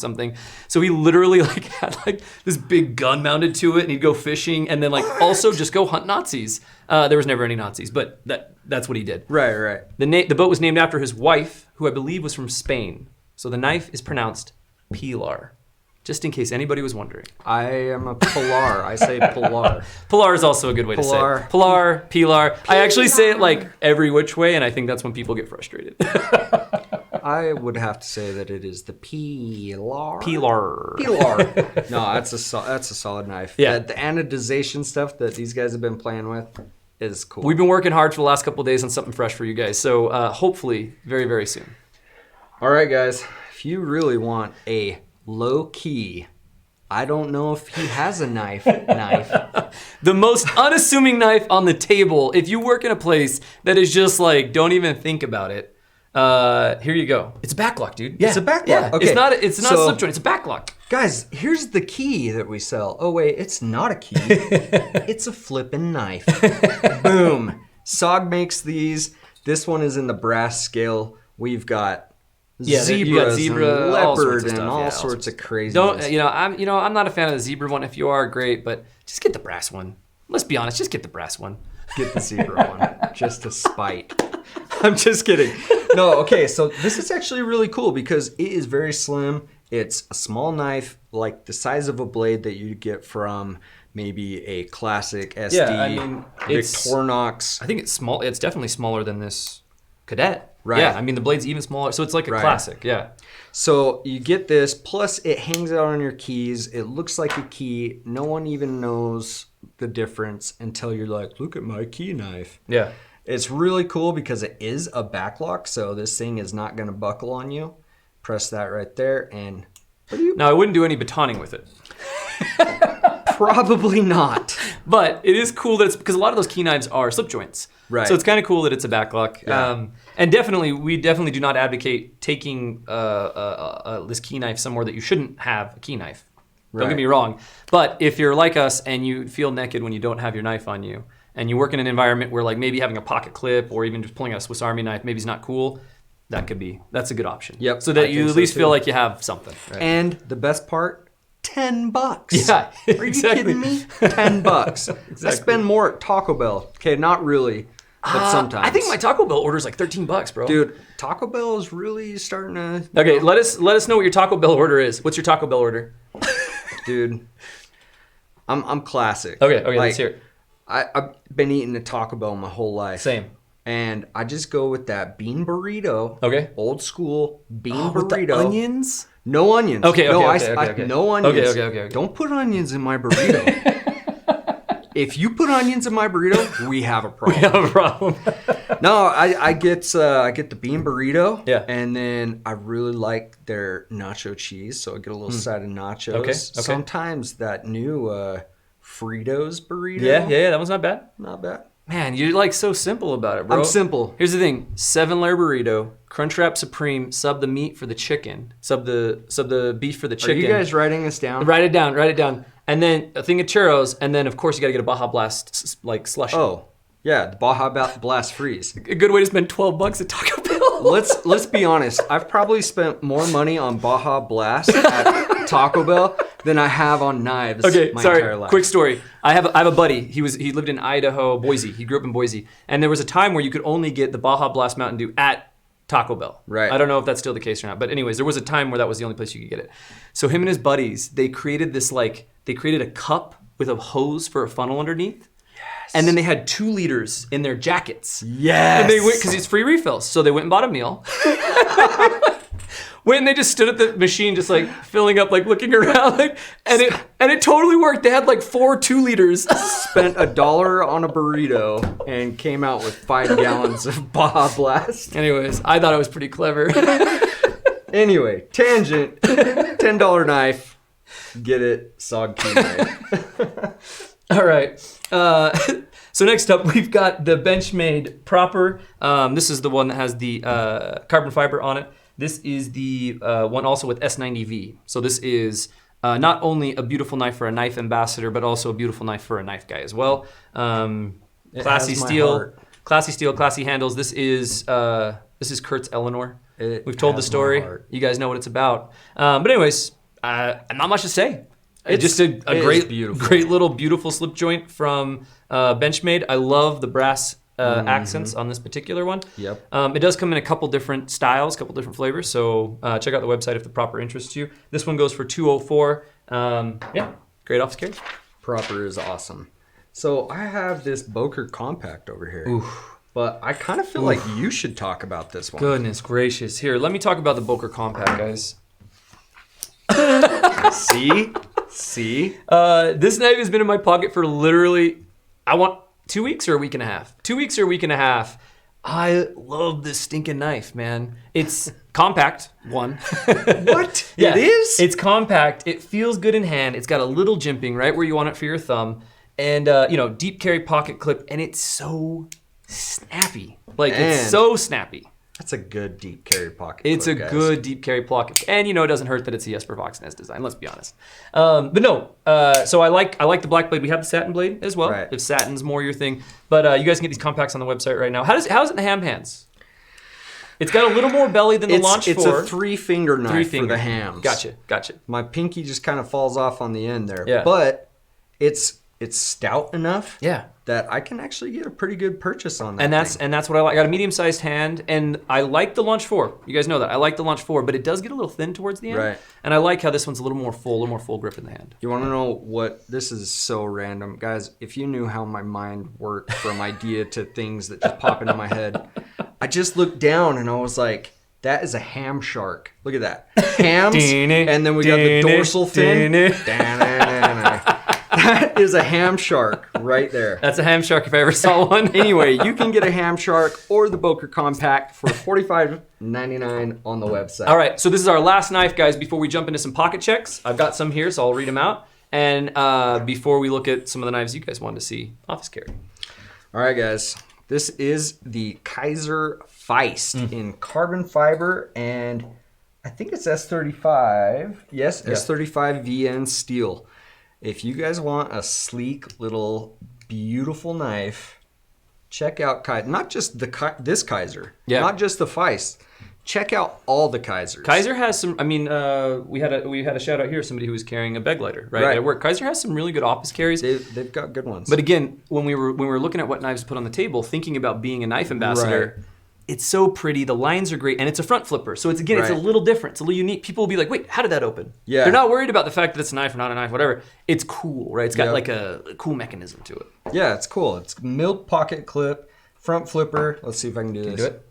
So he literally like had like this big gun mounted to it, and he'd go fishing and then like also just go hunt Nazis. There was never any Nazis, but that's what he did. Right. The boat was named after his wife, who I believe was from Spain. So the knife is pronounced Pilar, just in case anybody was wondering. I am a Pilar. I say Pilar. Pilar is also a good way to say it. Pilar. I actually say it like every which way, and I think that's when people get frustrated. I would have to say that it is the Pilar. Pilar. No, that's a solid knife. Yeah. The anodization stuff that these guys have been playing with is cool. We've been working hard for the last couple of days on something fresh for you guys, so hopefully very, very soon. All right, guys. If you really want a low-key, I don't know if he has a knife. The most unassuming knife on the table. If you work in a place that is just like, don't even think about it. Here you go. It's a backlock, dude. Yeah. It's a backlock. Yeah. Okay. It's not a slip joint. It's a backlock. Guys, here's the key that we sell. Oh wait, it's not a key. It's a flippin' knife. Boom. SOG makes these. This one is in the brass scale. We've got zebras zebra, and leopard and all all sorts sorts of craziness. I'm not a fan of the zebra one. If you are, great, but just get the brass one. Let's be honest, just get the brass one. Get the zebra one, just to spite. I'm just kidding. No, okay, so this is actually really cool because it is very slim. It's a small knife, like the size of a blade that you get from maybe a classic SD, Victorinox. I think it's small. It's definitely smaller than this Cadet. Right. Yeah, I mean, the blade's even smaller, so it's like a classic, yeah. So you get this, plus it hangs out on your keys. It looks like a key. No one even knows the difference until you're like, look at my key knife. Yeah. It's really cool because it is a backlock, so this thing is not going to buckle on you. Press that right there, and... Now, I wouldn't do any batoning with it. Probably not. But it is cool that it's... Because a lot of those key knives are slip joints. Right. So it's kind of cool that it's a backlock. Yeah. And we definitely do not advocate taking this key knife somewhere that you shouldn't have a key knife. Don't get me wrong. But if you're like us and you feel naked when you don't have your knife on you, and you work in an environment where like maybe having a pocket clip or even just pulling out a Swiss Army knife maybe is not cool, that's a good option. Yep. So that you at least feel like you have something. Right? And the best part, $10. Yeah. Are you kidding me? $10. Exactly. I spend more at Taco Bell. Okay, not really, but sometimes. I think my Taco Bell order is like $13, bro. Dude, Taco Bell is really starting to... Okay, let us know what your Taco Bell order is. What's your Taco Bell order? Dude, I'm classic. Okay, let's hear it. I've been eating at Taco Bell my whole life. Same. And I just go with that bean burrito. Okay. Old school bean burrito. With the onions? No onions. Okay. No onions. Okay. Don't put onions in my burrito. If you put onions in my burrito, we have a problem. No, I get the bean burrito. Yeah. And then I really like their nacho cheese, so I get a little side of nachos. Okay. Sometimes that new Fritos burrito. Yeah, that one's not bad. Not bad. Man, you're like so simple about it, bro. I'm simple. Here's the thing: 7-layer burrito, Crunchwrap Supreme, sub the meat for the chicken, sub the beef for the chicken. Are you guys writing this down? Write it down. And then a thing of churros, and then of course you gotta get a Baja Blast like slushie. Oh, yeah, the Baja Blast Freeze. A good way to spend $12 at Taco Bell. Let's be honest. I've probably spent more money on Baja Blast at Taco Bell than I have on knives. My entire life. Quick story. I have a buddy. He lived in Idaho, Boise. He grew up in Boise, and there was a time where you could only get the Baja Blast Mountain Dew at Taco Bell. Right. I don't know if that's still the case or not. But anyways, there was a time where that was the only place you could get it. So him and his buddies, they created a cup with a hose for a funnel underneath. Yes. And then they had 2 liters in their jackets. Yes. And they went, because it's free refills. So they went and bought a meal. Went and they just stood at the machine, just like filling up, like looking around, like, and it totally worked. They had like 4 2-liters. Spent $1 on a burrito and came out with 5 gallons of Baja Blast. Anyways, I thought it was pretty clever. Anyway, tangent. $10 knife. Get it? Sog key knife. All right. So next up, we've got the Benchmade Proper. This is the one that has the carbon fiber on it. This is the one also with S90V. So this is not only a beautiful knife for a knife ambassador, but also a beautiful knife for a knife guy as well. Classy steel, classy handles. This is Kurt's Eleanor. We've told the story. You guys know what it's about. But anyways, not much to say. It's just a great little beautiful slip joint from Benchmade. I love the brass accents on this particular one. Yep. It does come in a couple different styles, couple different flavors. So check out the website if the Proper interests you. This one goes for $204. Yeah, great office carry. Proper is awesome. So I have this Bokor Compact over here. Oof. But I kind of feel like you should talk about this one. Goodness gracious. Here, let me talk about the Bokor Compact, guys. See? This knife has been in my pocket for literally, 2 weeks or a week and a half. 2 weeks or a week and a half. I love this stinking knife, man. It's compact, one. What? Yeah, it is? It's compact. It feels good in hand. It's got a little jimping right where you want it for your thumb. And, deep carry pocket clip. And it's so snappy. It's so snappy. That's a good deep carry pocket. It's clip, a guys. good deep carry pocket, and it doesn't hurt that it's a Jesper Voxnäs design. Let's be honest. But no, so I like the black blade. We have the satin blade as well. Right. If satin's more your thing, but you guys can get these compacts on the website right now. How's it in the ham hands? It's got a little more belly than the Launch 4. It's a 3-finger knife for the hams. Gotcha. My pinky just kind of falls off on the end there. Yeah. But it's stout enough. Yeah. That I can actually get a pretty good purchase on that. And that's what I like. I got a medium-sized hand, and I like the Launch 4. You guys know that. I like the Launch 4, but it does get a little thin towards the end. Right. And I like how this one's a little more full grip in the hand. You want to know what? This is so random. Guys, if you knew how my mind worked from idea to things that just pop into my head, I just looked down and I was like, that is a ham shark. Look at that. Hams, and then we got the dorsal fin. That is a ham shark right there. That's a ham shark if I ever saw one. Anyway, you can get a ham shark or the Bokor Compact for $45.99 on the website. All right, so this is our last knife, guys, before we jump into some pocket checks. I've got some here, so I'll read them out. And before we look at some of the knives you guys wanted to see office carry. All right, guys. This is the Kaiser Feist in carbon fiber, and I think it's S35. Yes, Yeah. S35 VN steel. If you guys want a sleek little beautiful knife, check out Kaiser. Not just this Kaiser. Yeah. Not just the Feist. Check out all the Kaisers. Kaiser has some. I mean, we had a shout out here. Somebody who was carrying a beg lighter, right? At work. Kaiser has some really good office carries. They've got good ones. But again, when we were looking at what knives to put on the table, thinking about being a knife ambassador. Right. It's so pretty. The lines are great, and it's a front flipper. So it's a little different. It's a little unique. People will be like, "Wait, how did that open?" Yeah. They're not worried about the fact that it's a knife or not a knife, whatever. It's cool, right? It's got like a cool mechanism to it. Yeah, it's cool. It's milk pocket clip, front flipper. Let's see if I can do this. Do it.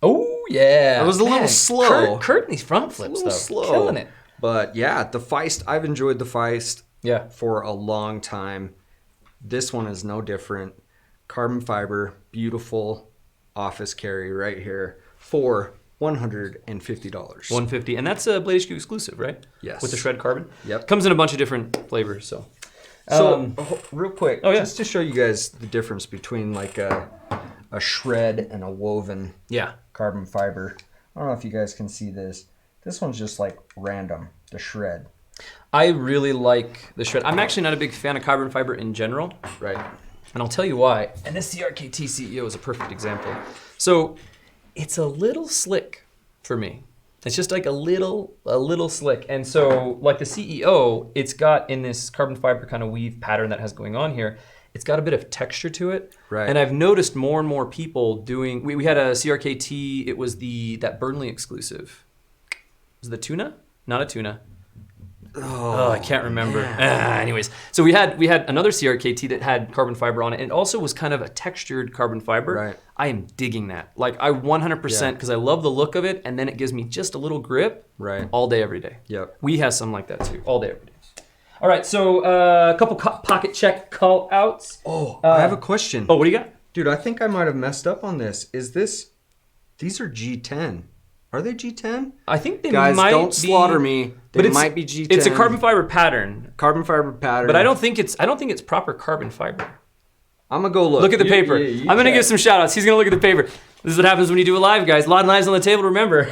Oh yeah. It was a little slow. Kurt and these front flips though, slow. killing it. But yeah, the Feist. I've enjoyed the Feist. Yeah. For a long time. This one is no different. Carbon fiber, beautiful office carry right here. For $150. $150, and that's a Blade HQ exclusive, right? Yes. With the shred carbon. Yep. Comes in a bunch of different flavors. So real quick, yeah. just to show you guys the difference between like a shred and a woven carbon fiber. I don't know if you guys can see this. This one's just like random, the shred. I really like the shred. I'm actually not a big fan of carbon fiber in general. Right. And I'll tell you why. And this CRKT CEO is a perfect example. So it's a little slick for me. It's just like a little slick. And so like the CEO, it's got in this carbon fiber kind of weave pattern that has going on here, it's got a bit of texture to it. Right. And I've noticed more and more people doing, we had a CRKT, it was that Burnley exclusive. Was it the tuna? Not a tuna. Oh, I can't remember. Anyways, so we had another CRKT that had carbon fiber on it, and it also was kind of a textured carbon fiber. Right. I am digging that. Like I 100%, because I love the look of it, and then it gives me just a little grip. Right. All day, every day. Yep. We have some like that too, all day, every day. All right, so a couple pocket check call outs. Oh, I have a question. Oh, what do you got? Dude, I think I might have messed up on this. These are G10. Are they G10? I think they Guys, might don't be, slaughter me. but They might be G10. It's a carbon fiber pattern, Carbon fiber pattern. but I don't think it's proper carbon fiber. I'm gonna go look. Look at the paper. I'm gonna give some shout outs. He's gonna look at the paper. This is what happens when you do a live, guys. A lot of knives on the table, remember.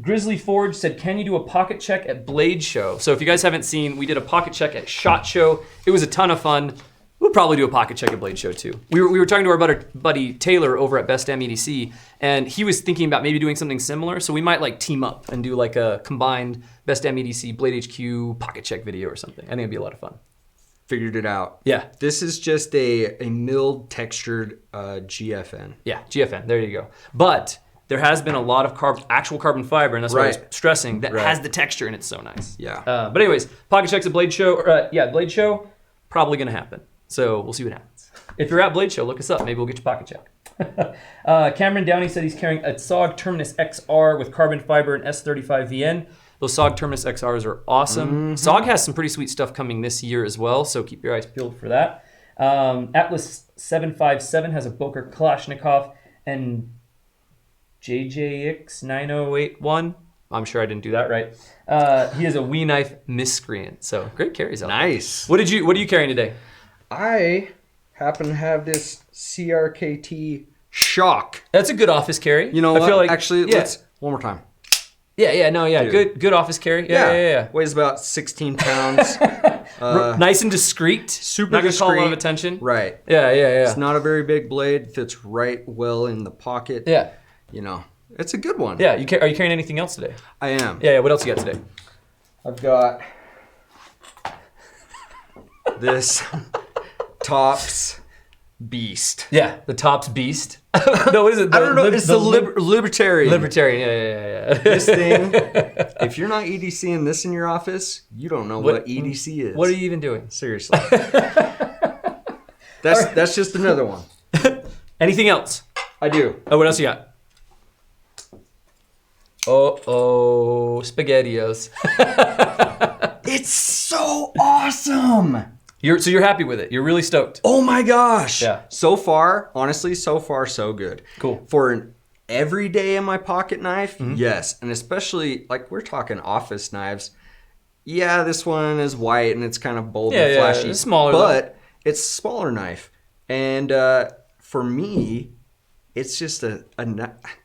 Grizzly Forge said, can you do a pocket check at Blade Show? So if you guys haven't seen, we did a pocket check at SHOT Show. It was a ton of fun. We'll probably do a pocket check at Blade Show too. We were talking to our buddy Taylor over at Best Damn EDC, and he was thinking about maybe doing something similar. So we might like team up and do like a combined Best Damn EDC Blade HQ pocket check video or something. I think it'd be a lot of fun. Figured it out. Yeah. This is just a milled textured GFN. Yeah, GFN. There you go. But there has been a lot of actual carbon fiber, and that's what I was stressing, that has the texture, and it's so nice. Yeah. But anyways, pocket checks at Blade Show. Blade Show, probably going to happen. So we'll see what happens. If you're at Blade Show, look us up. Maybe we'll get your pocket check. Cameron Downey said he's carrying a SOG Terminus XR with carbon fiber and S35 VN. Those SOG Terminus XRs are awesome. SOG has some pretty sweet stuff coming this year as well, so keep your eyes peeled for that. Atlas 757 has a Bokor Kalashnikov, and JJX 9081. I'm sure I didn't do that right. He has a Wee Knife Miscreant. So great carries out there. Nice. What are you carrying today? I happen to have this CRKT Shock. That's a good office carry. You know I what? feel like, Actually, let's one more time. Good office carry. Yeah. Weighs about 16 pounds. Nice and discreet. Super not gonna call a lot of discreet. attention. Right. Yeah. It's not a very big blade. Fits right well in the pocket. Yeah. You know, it's a good one. Yeah. Are you carrying anything else today? I am. Yeah. What else you got today? I've got this Tops Beast. Yeah, the Tops Beast. No, what is it? I don't know. It's the Libertarian. Libertarian. Yeah. This thing, if you're not EDCing this in your office, you don't know what EDC is. What are you even doing? Seriously. That's just another one. Anything else? I do. Oh, what else you got? SpaghettiOs. It's so awesome. So you're happy with it? You're really stoked? Oh my gosh. Yeah. So far, honestly, so good. Cool. For an everyday in my pocket knife, yes. And especially, like, we're talking office knives. Yeah, this one is white and it's kind of bold and flashy. It's smaller. But it's a smaller knife. And for me, it's just the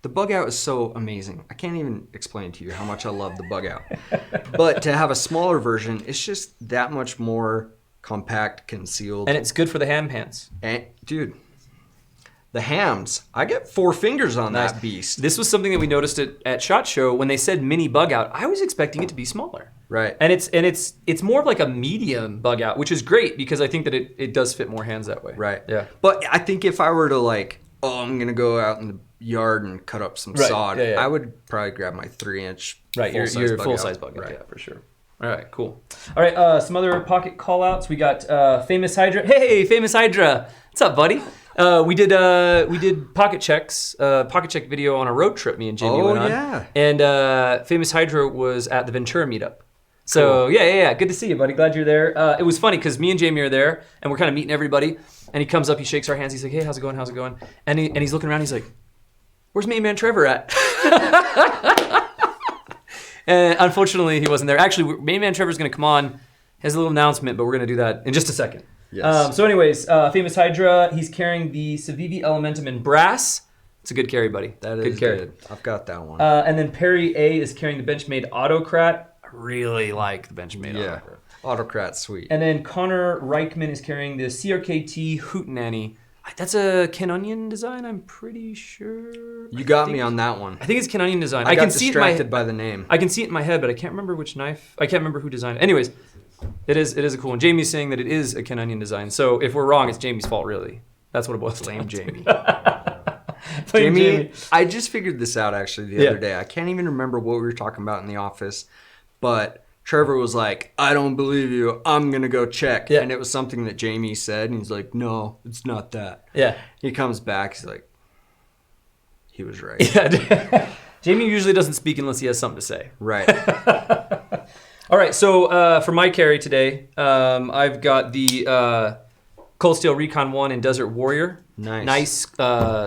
bug out is so amazing. I can't even explain to you how much I love the bug out. But to have a smaller version, it's just that much more compact, concealed. And it's good for the ham pants. And, dude, the hams, I get 4 fingers on that beast. This was something that we noticed at SHOT Show when they said mini bug out. I was expecting it to be smaller. Right. And it's more of like a medium bug out, which is great because I think that it does fit more hands that way. Right. Yeah. But I think if I were to I'm going to go out in the yard and cut up some sod, I would probably grab my 3-inch your full-size bug out. Yeah, for sure. All right, cool. All right, some other pocket call-outs. We got Famous Hydra. Hey, Famous Hydra. What's up, buddy? We did pocket checks, pocket check video on a road trip me and Jamie went on. Yeah. And Famous Hydra was at the Ventura meetup. So cool. Yeah. Good to see you, buddy. Glad you're there. It was funny because me and Jamie are there, and we're kind of meeting everybody. And he comes up, he shakes our hands. He's like, "Hey, how's it going? And he's looking around. He's like, "Where's Main Man Trevor at?" And unfortunately, he wasn't there. Actually, Main Man Trevor's going to come on. He has a little announcement, but we're going to do that in just a second. Yes. So anyways, Famous Hydra, he's carrying the Civivi Elementum in brass. It's a good carry, buddy. That is good. I've got that one. And then Perry A is carrying the Benchmade Autocrat. I really like the Benchmade Autocrat. Autocrat's sweet. And then Connor Reichman is carrying the CRKT Hootenanny. That's a Ken Onion design, I'm pretty sure. You got me on that one. I think it's Ken Onion design. I got distracted by the name. I can see it in my head, but I can't remember which knife. I can't remember who designed it. Anyways, It is a cool one. Jamie's saying that it is a Ken Onion design. So if we're wrong, it's Jamie's fault, really. That's what it was. Blame Jamie. Jamie, I just figured this out actually the other day. I can't even remember what we were talking about in the office, but Trevor was like, I don't believe you. I'm going to go check. Yeah. And it was something that Jamie said. And he's like, no, it's not that. Yeah. He comes back. He's like, he was right. Yeah. Jamie usually doesn't speak unless he has something to say. Right. All right. So for my carry today, I've got the Cold Steel Recon 1 and Desert Warrior. Nice,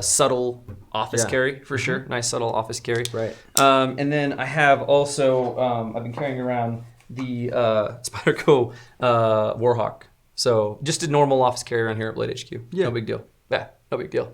subtle office carry for sure. Nice, subtle office carry. Right. And then I have also, I've been carrying around the Spyderco Warhawk. So just a normal office carry around here at Blade HQ. Yeah. No big deal. Yeah, no big deal.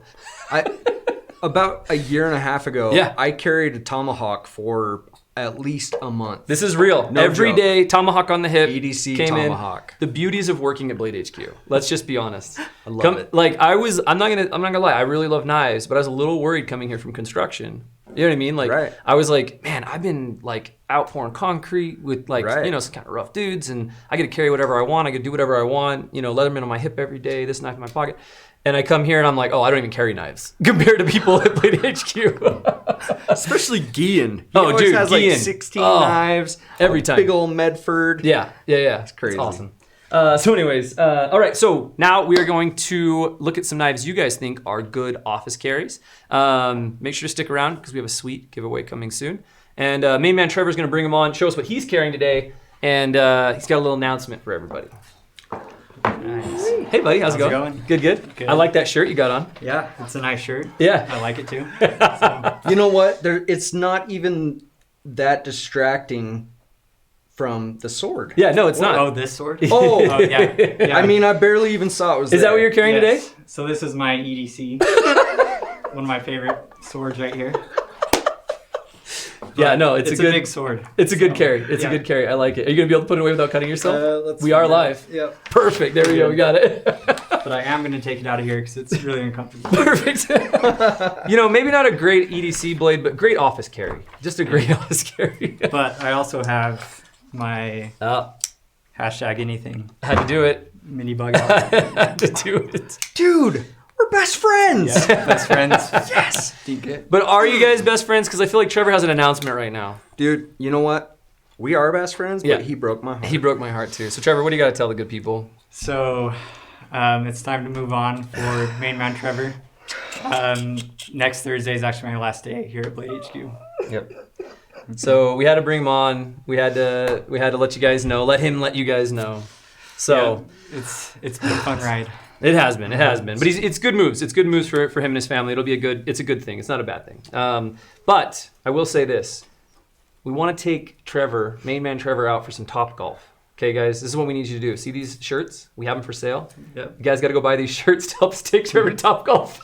About a year and a half ago, Yeah. I carried a Tomahawk for at least a month. This is real. No Every joke. day, Tomahawk on the hip. EDC came Tomahawk. In. The beauties of working at Blade HQ. Let's just be honest. I love it. Like I'm not gonna lie. I really love knives, but I was a little worried coming here from construction. You know what I mean? Like Right. I was like, man, I've been like out pouring concrete with like Right. some kind of rough dudes, and I get to carry whatever I want. I get to do whatever I want. Leatherman on my hip every day. This knife in my pocket. And I come here and I'm like, oh, I don't even carry knives compared to people at Blade HQ. Especially Guillen. He Oh, always dude, has Guillen. like 16 Oh, knives. every a time. Big old Medford. Yeah. It's crazy. awesome. So anyways, all right. So now we are going to look at some knives you guys think are good office carries. Make sure to stick around because we have a sweet giveaway coming soon. And main man Trevor's going to bring them on, show us what he's carrying today, and he's got a little announcement for everybody. Nice. Hey, buddy, how's it going? Good. Good. I like that shirt you got on. Yeah, it's a nice shirt. Yeah. I like it too. You know what? It's not even that distracting from the sword. Yeah, no, it's not. Oh, this sword? Oh. Oh, yeah. I mean, I barely even saw it was Is there. that what you're carrying Yes. today? So this is my EDC. One of my favorite swords right here. Yeah, no, it's a good big sword. It's a good carry. It's a yeah. good carry. I like it. Are you gonna be able to put it away without cutting yourself? We are find out. live. Yep. Perfect. There we go. We got it. But I am going to take it out of here because it's really uncomfortable. Perfect. Maybe not a great EDC blade, but great office carry. Just a great office carry. But I also have my Oh, hashtag anything had to do it. mini bug out. Had to do it. Dude, we're best friends. Yeah, best friends. Yes. But are you guys best friends? Because I feel like Trevor has an announcement right now. Dude, you know what? We are best friends, but Yeah. he broke my heart. He broke my heart too. So Trevor, what do you got to tell the good people? So it's time to move on for main man Trevor. Next Thursday is actually my last day here at Blade HQ. Yep. So we had to bring him on. We had to let you guys know. Let him let you guys know. So Yeah, it's been a fun ride. It has been. But it's good moves. It's good moves for him and his family. It's a good thing. It's not a bad thing. But I will say this. We want to take Trevor, main man Trevor, out for some Topgolf. Okay, guys, this is what we need you to do. See these shirts? We have them for sale. Yep. You guys got to go buy these shirts to help us take Trevor to Topgolf.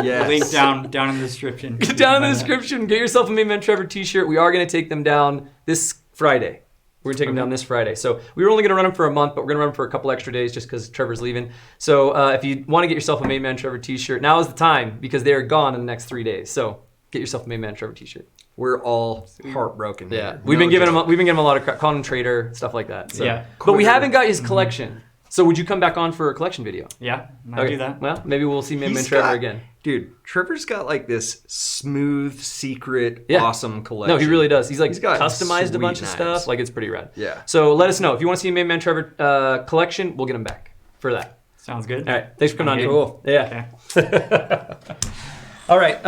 Yes. Link down in the description. Get down in the description. Get yourself a main man Trevor t-shirt. We are going to take them down this Friday. We're going to take them down this Friday. So we were only going to run them for a month, but we're going to run them for a couple extra days just because Trevor's leaving. So if you want to get yourself a main man Trevor t-shirt, now is the time because they are gone in the next 3 days. So get yourself a main man Trevor t-shirt. We're all heartbroken. Yeah, here. we've No been giving joke. him a lot of crap, calling him trader, stuff like that. So. Yeah. But we Quitter. haven't got his collection. So would you come back on for a collection video? Yeah, I'll do that. Well, maybe we'll see Main Man He's Trevor got- again. Dude, Trevor's got like this smooth, secret, Yeah. awesome collection. No, he really does. He's got customized a bunch of sweet stuff. knives. Like it's pretty rad. Yeah. So let us know if you want to see Main Man Trevor collection. We'll get him back for that. Sounds good. All right. Thanks for coming on, Okay. dude. Cool. Yeah. Okay. All right.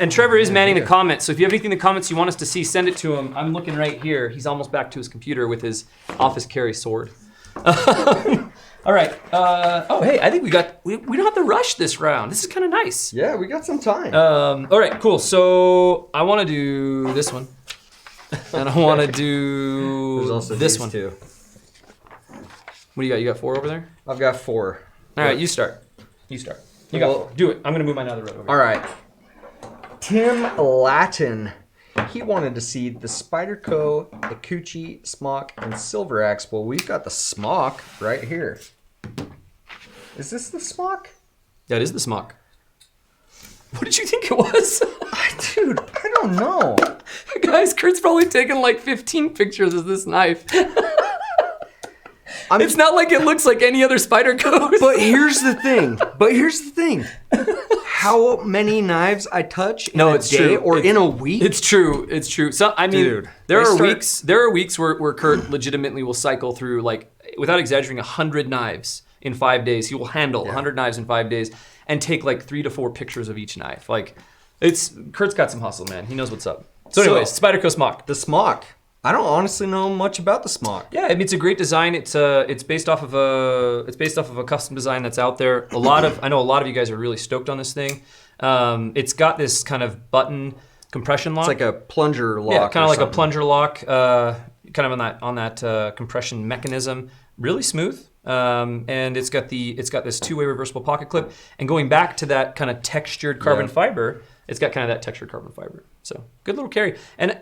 And Trevor is manning the comments. So if you have anything in the comments you want us to see, send it to him. I'm looking right here. He's almost back to his computer with his office carry sword. All right. Oh, hey, I think we don't have to rush this round. This is kind of nice. Yeah, we got some time. All right, cool. So I want to do this one, and I want to do There's also this these one. too. What do you got? You got 4 over there? I've got 4. All right, you start. You start. You got Well- 4. Do it. I'm gonna move mine out of the road. Over All right. Tim Latin. He wanted to see the Spyderco, the Coochie, Smock, and Silver Axe. Well, we've got the Smock right here. Is this the Smock? That is the smock. What did you think it was? Dude, I don't know. Guys, Kurt's probably taken like 15 pictures of this knife. It's not like it looks like any other Spyderco. But here's the thing. How many knives I touch in a day or in a week? It's true. So I mean, Dude, there are weeks where Kurt legitimately will cycle through, like, without exaggerating, 100 knives in 5 days. He will handle 100 knives in 5 days and take like 3 to 4 pictures of each knife. Like, Kurt's got some hustle, man. He knows what's up. So anyways, Spyderco Smock. The Smock. I don't honestly know much about the Smock. Yeah, I mean, it's a great design. It's based off of a custom design that's out there. I know a lot of you guys are really stoked on this thing. It's got this kind of button compression lock. It's like a plunger lock. Yeah, kind of like a plunger lock. Kind of on that compression mechanism. Really smooth. And it's got this 2-way reversible pocket clip. And going back to that kind of textured carbon fiber, it's got kind of that textured carbon fiber. So good little carry. And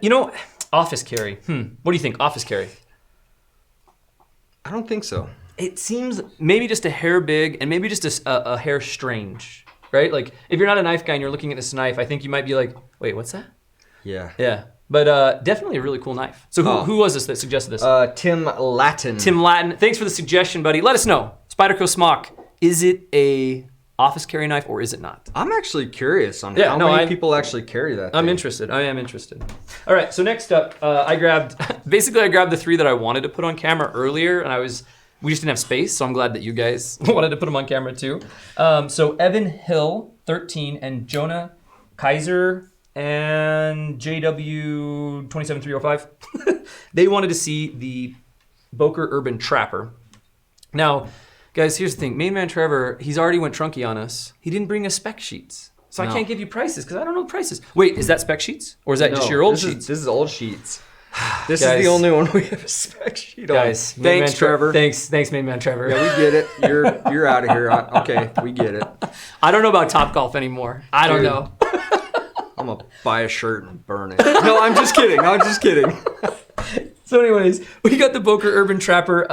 office carry. What do you think? Office carry. I don't think so. It seems maybe just a hair big and maybe just a hair strange, right? Like, if you're not a knife guy and you're looking at this knife, I think you might be like, wait, what's that? Yeah. Yeah. But definitely a really cool knife. So who was this that suggested this? Tim Latin. Tim Latin. Thanks for the suggestion, buddy. Let us know. Spyderco Smock. Is it a office carry knife or is it not? I'm actually curious on how many people actually carry that thing. I'm interested. I am interested. All right, so next up, I grabbed the 3 that I wanted to put on camera earlier, and we just didn't have space, so I'm glad that you guys wanted to put them on camera too. So Evan Hill, 13, and Jonah Kaiser and JW 27305, they wanted to see the Bokor Urban Trapper. Now, guys, here's the thing. Main man Trevor, he's already went trunky on us. He didn't bring us spec sheets. So I can't give you prices because I don't know the prices. Wait, is that spec sheets? Or is that just your old sheets? This is old sheets. This is the only one we have a spec sheet on. Guys, thanks, Trevor. Thanks, main man Trevor. Yeah, we get it. You're out of here. Okay, we get it. I don't know about Topgolf anymore. I don't know. I'm going to buy a shirt and burn it. No, I'm just kidding. So anyways, we got the Bokor Urban Trapper.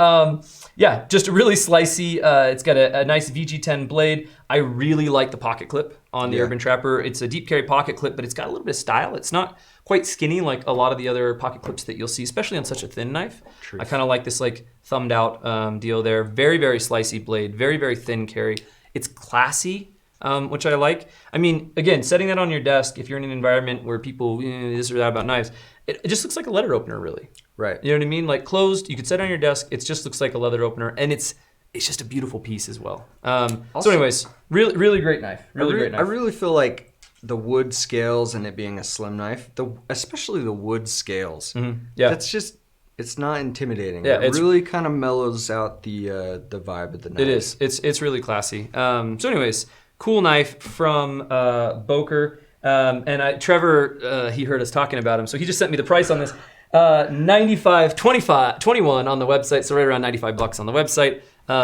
Yeah, just a really slicey. It's got a nice VG10 blade. I really like the pocket clip on the Urban Trapper. It's a deep carry pocket clip, but it's got a little bit of style. It's not quite skinny like a lot of the other pocket clips that you'll see, especially on such a thin knife. Truth. I kind of like this like thumbed out deal there. Very, very slicey blade. Very, very thin carry. It's classy, which I like. I mean, again, setting that on your desk, if you're in an environment where people this or that about knives, it just looks like a letter opener, really. Right. You know what I mean? Like closed, you could set it on your desk. It just looks like a leather opener, and it's just a beautiful piece as well. So anyways, really great knife. Great knife. I really feel like the wood scales and it being a slim knife, especially the wood scales. Mm-hmm. Yeah. That's just, it's not intimidating. Yeah, it really kind of mellows out the vibe of the knife. It is. It's really classy. So anyways, cool knife from Bokor. And Trevor, he heard us talking about him, so he just sent me the price on this. $95.21 on the website, so right around $95 on the website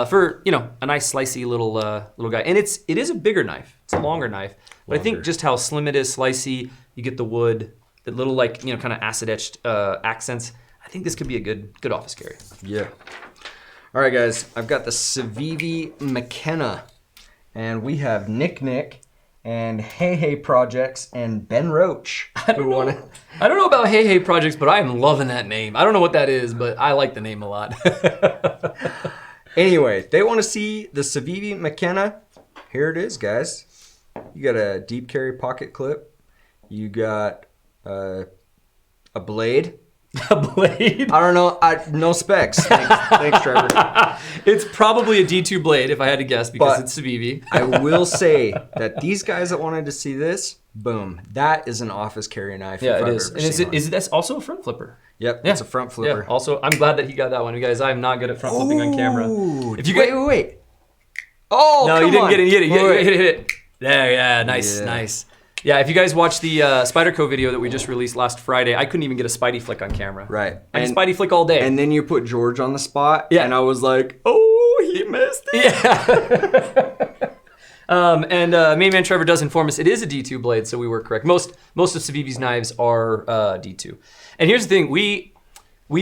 for a nice slicey little guy. And it is a bigger knife. It's a longer knife, but I think just how slim it is, slicey. You get the wood, the little kind of acid etched accents. I think this could be a good office carry. Yeah. All right, guys. I've got the Civivi McKenna, and we have Nick. And Hey Projects and Ben Roach. I don't know about Hey Projects, but I am loving that name. I don't know what that is, but I like the name a lot. Anyway, they want to see the Civivi McKenna. Here it is, guys. You got a deep carry pocket clip. You got a blade. A blade? I don't know. No specs. Thanks, Trevor. It's probably a D2 blade, if I had to guess, because it's Civivi. I will say that these guys that wanted to see this, boom, that is an office carry knife. Yeah, it is. And is it also a front flipper? Yep, it's a front flipper. Yeah. Also, I'm glad that he got that one, you guys. I am not good at front flipping on camera. If you wait. Oh, no, come you didn't on. get it. Hit it. There, yeah, nice. Yeah, if you guys watched the Spyderco video that we just released last Friday, I couldn't even get a Spidey flick on camera. Right. I can Spidey flick all day. And then you put George on the spot, and I was like, oh, he missed it. Yeah. And main man Trevor does inform us it is a D2 blade, so we were correct. Most of Civivi's knives are D2. And here's the thing, we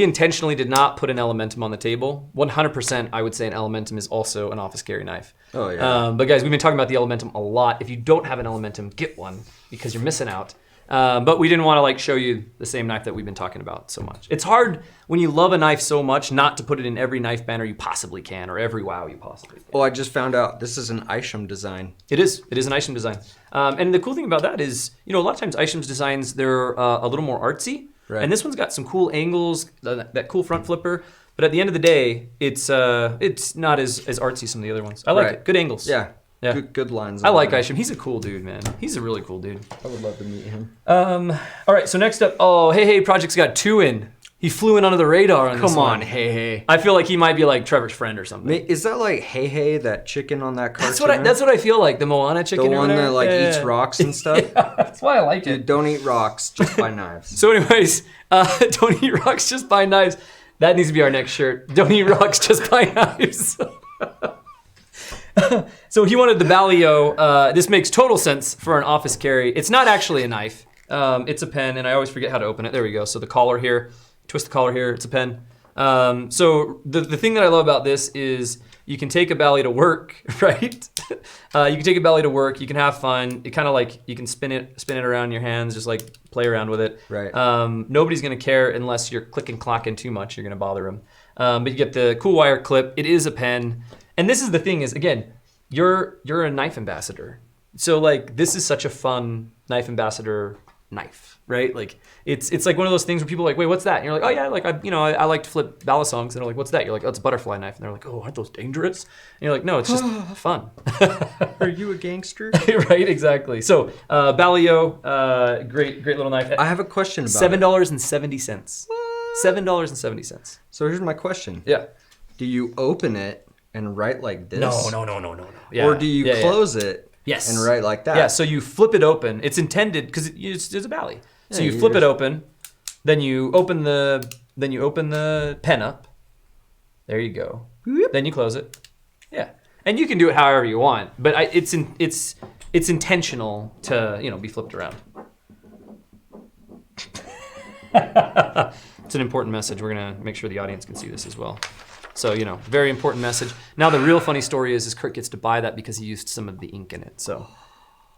intentionally did not put an Elementum on the table. 100%, I would say an Elementum is also an office carry knife. Oh, yeah. But guys, we've been talking about the Elementum a lot. If you don't have an Elementum, get one because you're missing out. But we didn't want to like show you the same knife that we've been talking about so much. It's hard when you love a knife so much not to put it in every knife banner you possibly can, or every wow you possibly can. Oh, I just found out this is an Isham design. It is an Isham design. And the cool thing about that is, a lot of times Isham's designs, they're a little more artsy. Right. And this one's got some cool angles, that cool front flipper. But at the end of the day, it's not as artsy as some of the other ones. I like it. Good angles. Yeah. Yeah. Good lines. I like Isham. He's a cool dude, man. He's a really cool dude. I would love to meet him. All right, so next up, Hey Project's got 2 in. He flew in under the radar on this one. Come on, Hey. I feel like he might be like Trevor's friend or something. Is that like Hey, that chicken on that cartoon? That's what I feel like, the Moana chicken. The one that like Yeah. eats rocks and stuff? Yeah, that's why I like Dude, it. don't eat rocks, just buy knives. So anyways, don't eat rocks, just buy knives. That needs to be our next shirt. Don't eat rocks, just buy knives. So he wanted the Balio. This makes total sense for an office carry. It's not actually a knife. It's a pen, and I always forget how to open it. There we go. So the collar here, twist the collar here, it's a pen. So the thing that I love about this is you can take a Balio to work, right? You can take a Balio to work. You can have fun. It kind of like you can spin it around in your hands, just like play around with it. Right. Nobody's gonna care unless you're clicking clocking too much. You're gonna bother them. But you get the cool wire clip. It is a pen, and this is the thing is again, you're a knife ambassador. So like this is such a fun knife ambassador knife, right? Like it's like one of those things where people are like, wait, what's that? And you're like, oh yeah, like I like to flip balisongs, and they're like, what's that? You're like, oh, it's a butterfly knife, and they're like, oh, aren't those dangerous? And you're like, no, it's just fun. Are you a gangster? Right, exactly. So Balio, great little knife. I have a question about $7.70. $7.70. So here's my question. Yeah. Do you open it and write like this? No. Yeah. Or do you close it Yes. and write like that? Yeah, so you flip it open. It's intended because it's a Bally. So Yeah, you flip it open, then you open the pen up. There you go. Whoop. Then you close it. Yeah, and you can do it however you want, but it's intentional to be flipped around. It's an important message. We're gonna make sure the audience can see this as well. So, very important message. Now, the real funny story is Kurt gets to buy that because he used some of the ink in it. So,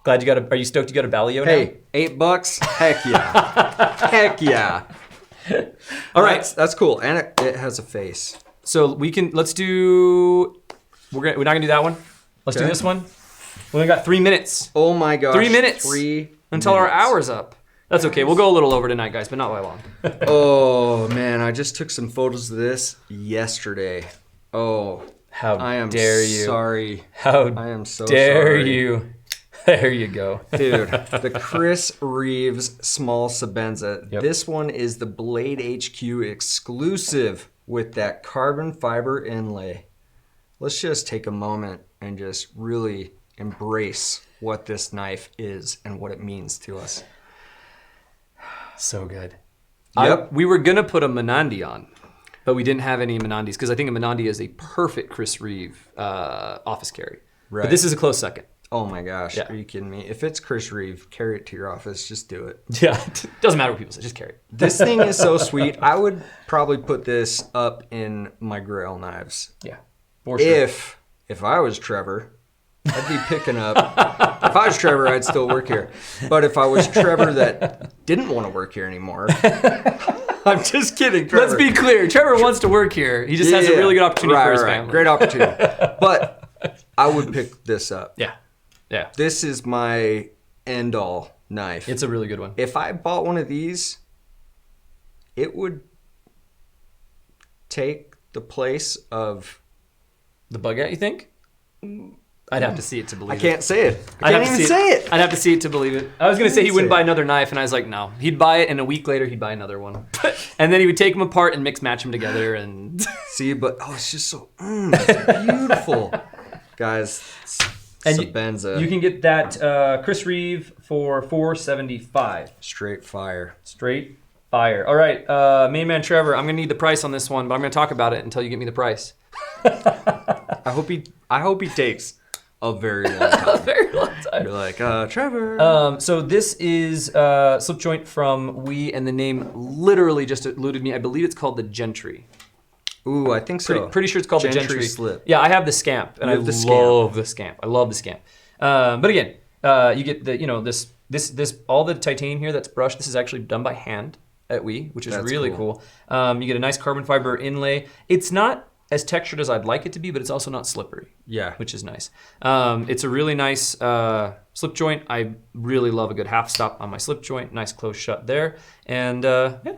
glad are you stoked you got a Balio now? Hey, $8? Heck yeah. Heck yeah. All right. That's cool. And it has a face. So, we're not going to do that one. Let's do Okay. this one. We only got 3 minutes. Oh my gosh. 3 minutes. 3 until our minutes. hour's up. That's okay. We'll go a little over tonight, guys, but not by long. Oh man, I just took some photos of this yesterday. Oh, How I am dare you? sorry. I am so dare sorry. you? There you go. Dude, the Chris Reeves small Sebenza. Yep. This one is the Blade HQ exclusive with that carbon fiber inlay. Let's just take a moment and just really embrace what this knife is and what it means to us. So good. Yep. We were gonna put a Menandi on, but we didn't have any Menandis because I think a Menandi is a perfect Chris Reeve office carry. Right. But this is a close second. Oh my gosh, Yeah. are you kidding me? If it's Chris Reeve, carry it to your office. Just do it. Yeah, doesn't matter what people say, just carry it. This thing is so sweet. I would probably put this up in my Grail knives. Yeah, for sure. If I was Trevor, I'd be picking up. If I was Trevor, I'd still work here. But if I was Trevor that didn't want to work here anymore, I'm just kidding, Trevor. Let's be clear. Trevor wants to work here. He just has a really good opportunity for his family. Great opportunity. But I would pick this up. Yeah. This is my end-all knife. It's a really good one. If I bought one of these, it would take the place of... The bug out, you think? I'd have to see it to believe I it. can't say it. I I'd can't have to even see say it. I'd have to see it to believe it. I was going to say he Say wouldn't it. buy another knife, and I was like, no. He'd buy it, and a week later, he'd buy another one. And then he would take them apart and mix match them together. And See, but it's just so it's beautiful. Guys, And Sebenza. you can get that Chris Reeve for $475. Straight fire. Straight fire. All right, main man Trevor, I'm going to need the price on this one, but I'm going to talk about it until you get me the price. I hope he takes a very long time. Very long time. You're like, Trevor. So this is slip joint from We, and the name literally just eluded me. I believe it's called the Gentry. Ooh, I think so. Pretty sure it's called the Gentry slip. Yeah, I have the Scamp, and I You have the love the Scamp. I love the Scamp. But again, you get the this this all the titanium here that's brushed, this is actually done by hand at which is really cool. You get a nice carbon fiber inlay. It's not as textured as I'd like it to be, but it's also not slippery. Yeah. Which is nice. It's a really nice slip joint. I really love a good half stop on my slip joint. Nice close shut there. And yeah,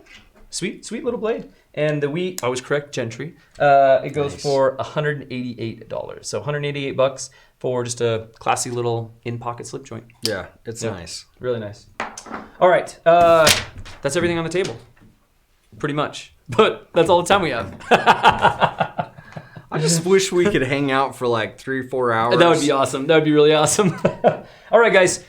sweet little blade. And the I was correct, Gentry. It goes for $188. So $188 for just a classy little in-pocket slip joint. Yeah, it's nice. Really nice. All right, that's everything on the table. Pretty much. But that's all the time we have. I just wish we could hang out for like 3-4 hours. That would be awesome. That would be really awesome. All right, guys.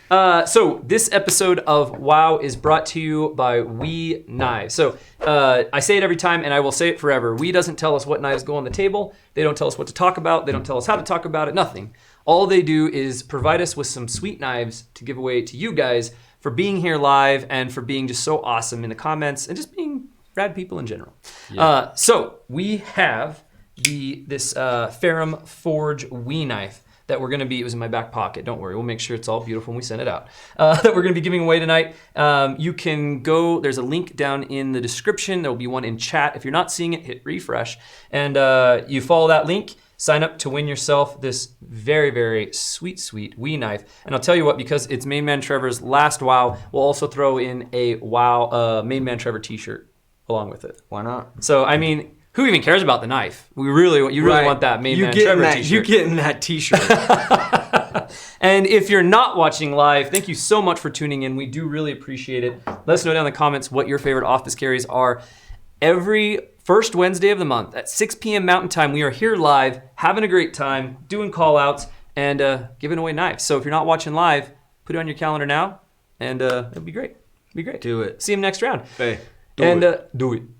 So this episode of WoW is brought to you by We Knives. So I say it every time, and I will say it forever. We doesn't tell us what knives go on the table. They don't tell us what to talk about. They don't tell us how to talk about it. Nothing. All they do is provide us with some sweet knives to give away to you guys for being here live and for being just so awesome in the comments and just being rad people in general. Yeah. So we have this Ferrum Forge Wee knife that we're going to be, it was in my back pocket, don't worry, we'll make sure it's all beautiful when we send it out, that we're going to be giving away tonight. You can go, there's a link down in the description, there will be one in chat. If you're not seeing it, hit refresh, and you follow that link, sign up to win yourself this very, very sweet Wee knife. And I'll tell you what, because it's Main Man Trevor's last WoW, we'll also throw in a WoW Main Man Trevor t-shirt along with it. Why not? So, I mean, who even cares about the knife? You really want that Main Man Trevor t-shirt. You getting that t-shirt. And if you're not watching live, thank you so much for tuning in. We do really appreciate it. Let us know down in the comments what your favorite office carries are. Every first Wednesday of the month at 6 p.m. Mountain Time, we are here live, having a great time, doing call-outs, and giving away knives. So if you're not watching live, put it on your calendar now, and it'll be great. It'll be great. Do it. See you next round. Hey. Do it.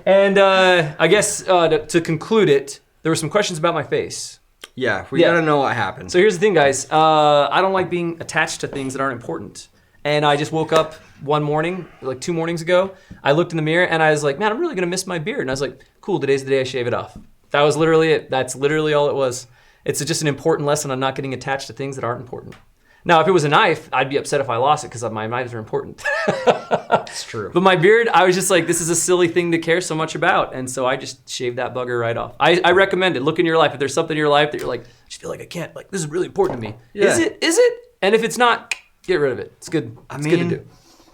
And I guess to conclude it, there were some questions about my face. Yeah, we gotta know what happened. So here's the thing, guys. I don't like being attached to things that aren't important. And I just woke up one morning, like 2 mornings ago. I looked in the mirror and I was like, man, I'm really gonna miss my beard. And I was like, cool, today's the day I shave it off. That was literally it. That's literally all it was. It's just an important lesson on not getting attached to things that aren't important. Now, if it was a knife, I'd be upset if I lost it because my knives are important. It's true. But my beard, I was just like, this is a silly thing to care so much about. And so I just shaved that bugger right off. I recommend it. Look in your life. If there's something in your life that you're like, I just feel like I can't, like, this is really important to me. Yeah. Is it? And if it's not, get rid of it. It's good. It's good to do.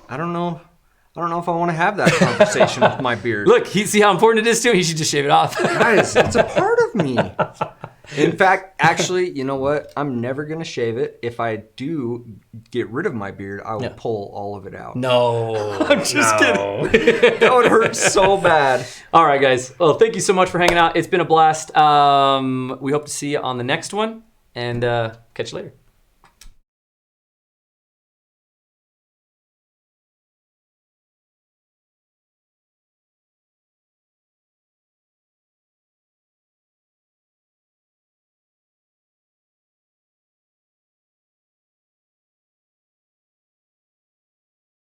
I don't know if I want to have that conversation with my beard. Look, see how important it is to him? He should just shave it off. Guys, it's a part of me. In fact, actually, you know what? I'm never going to shave it. If I do get rid of my beard, I will pull all of it out. No. I'm just kidding. That would hurt so bad. All right, guys. Well, thank you so much for hanging out. It's been a blast. We hope to see you on the next one, and catch you later.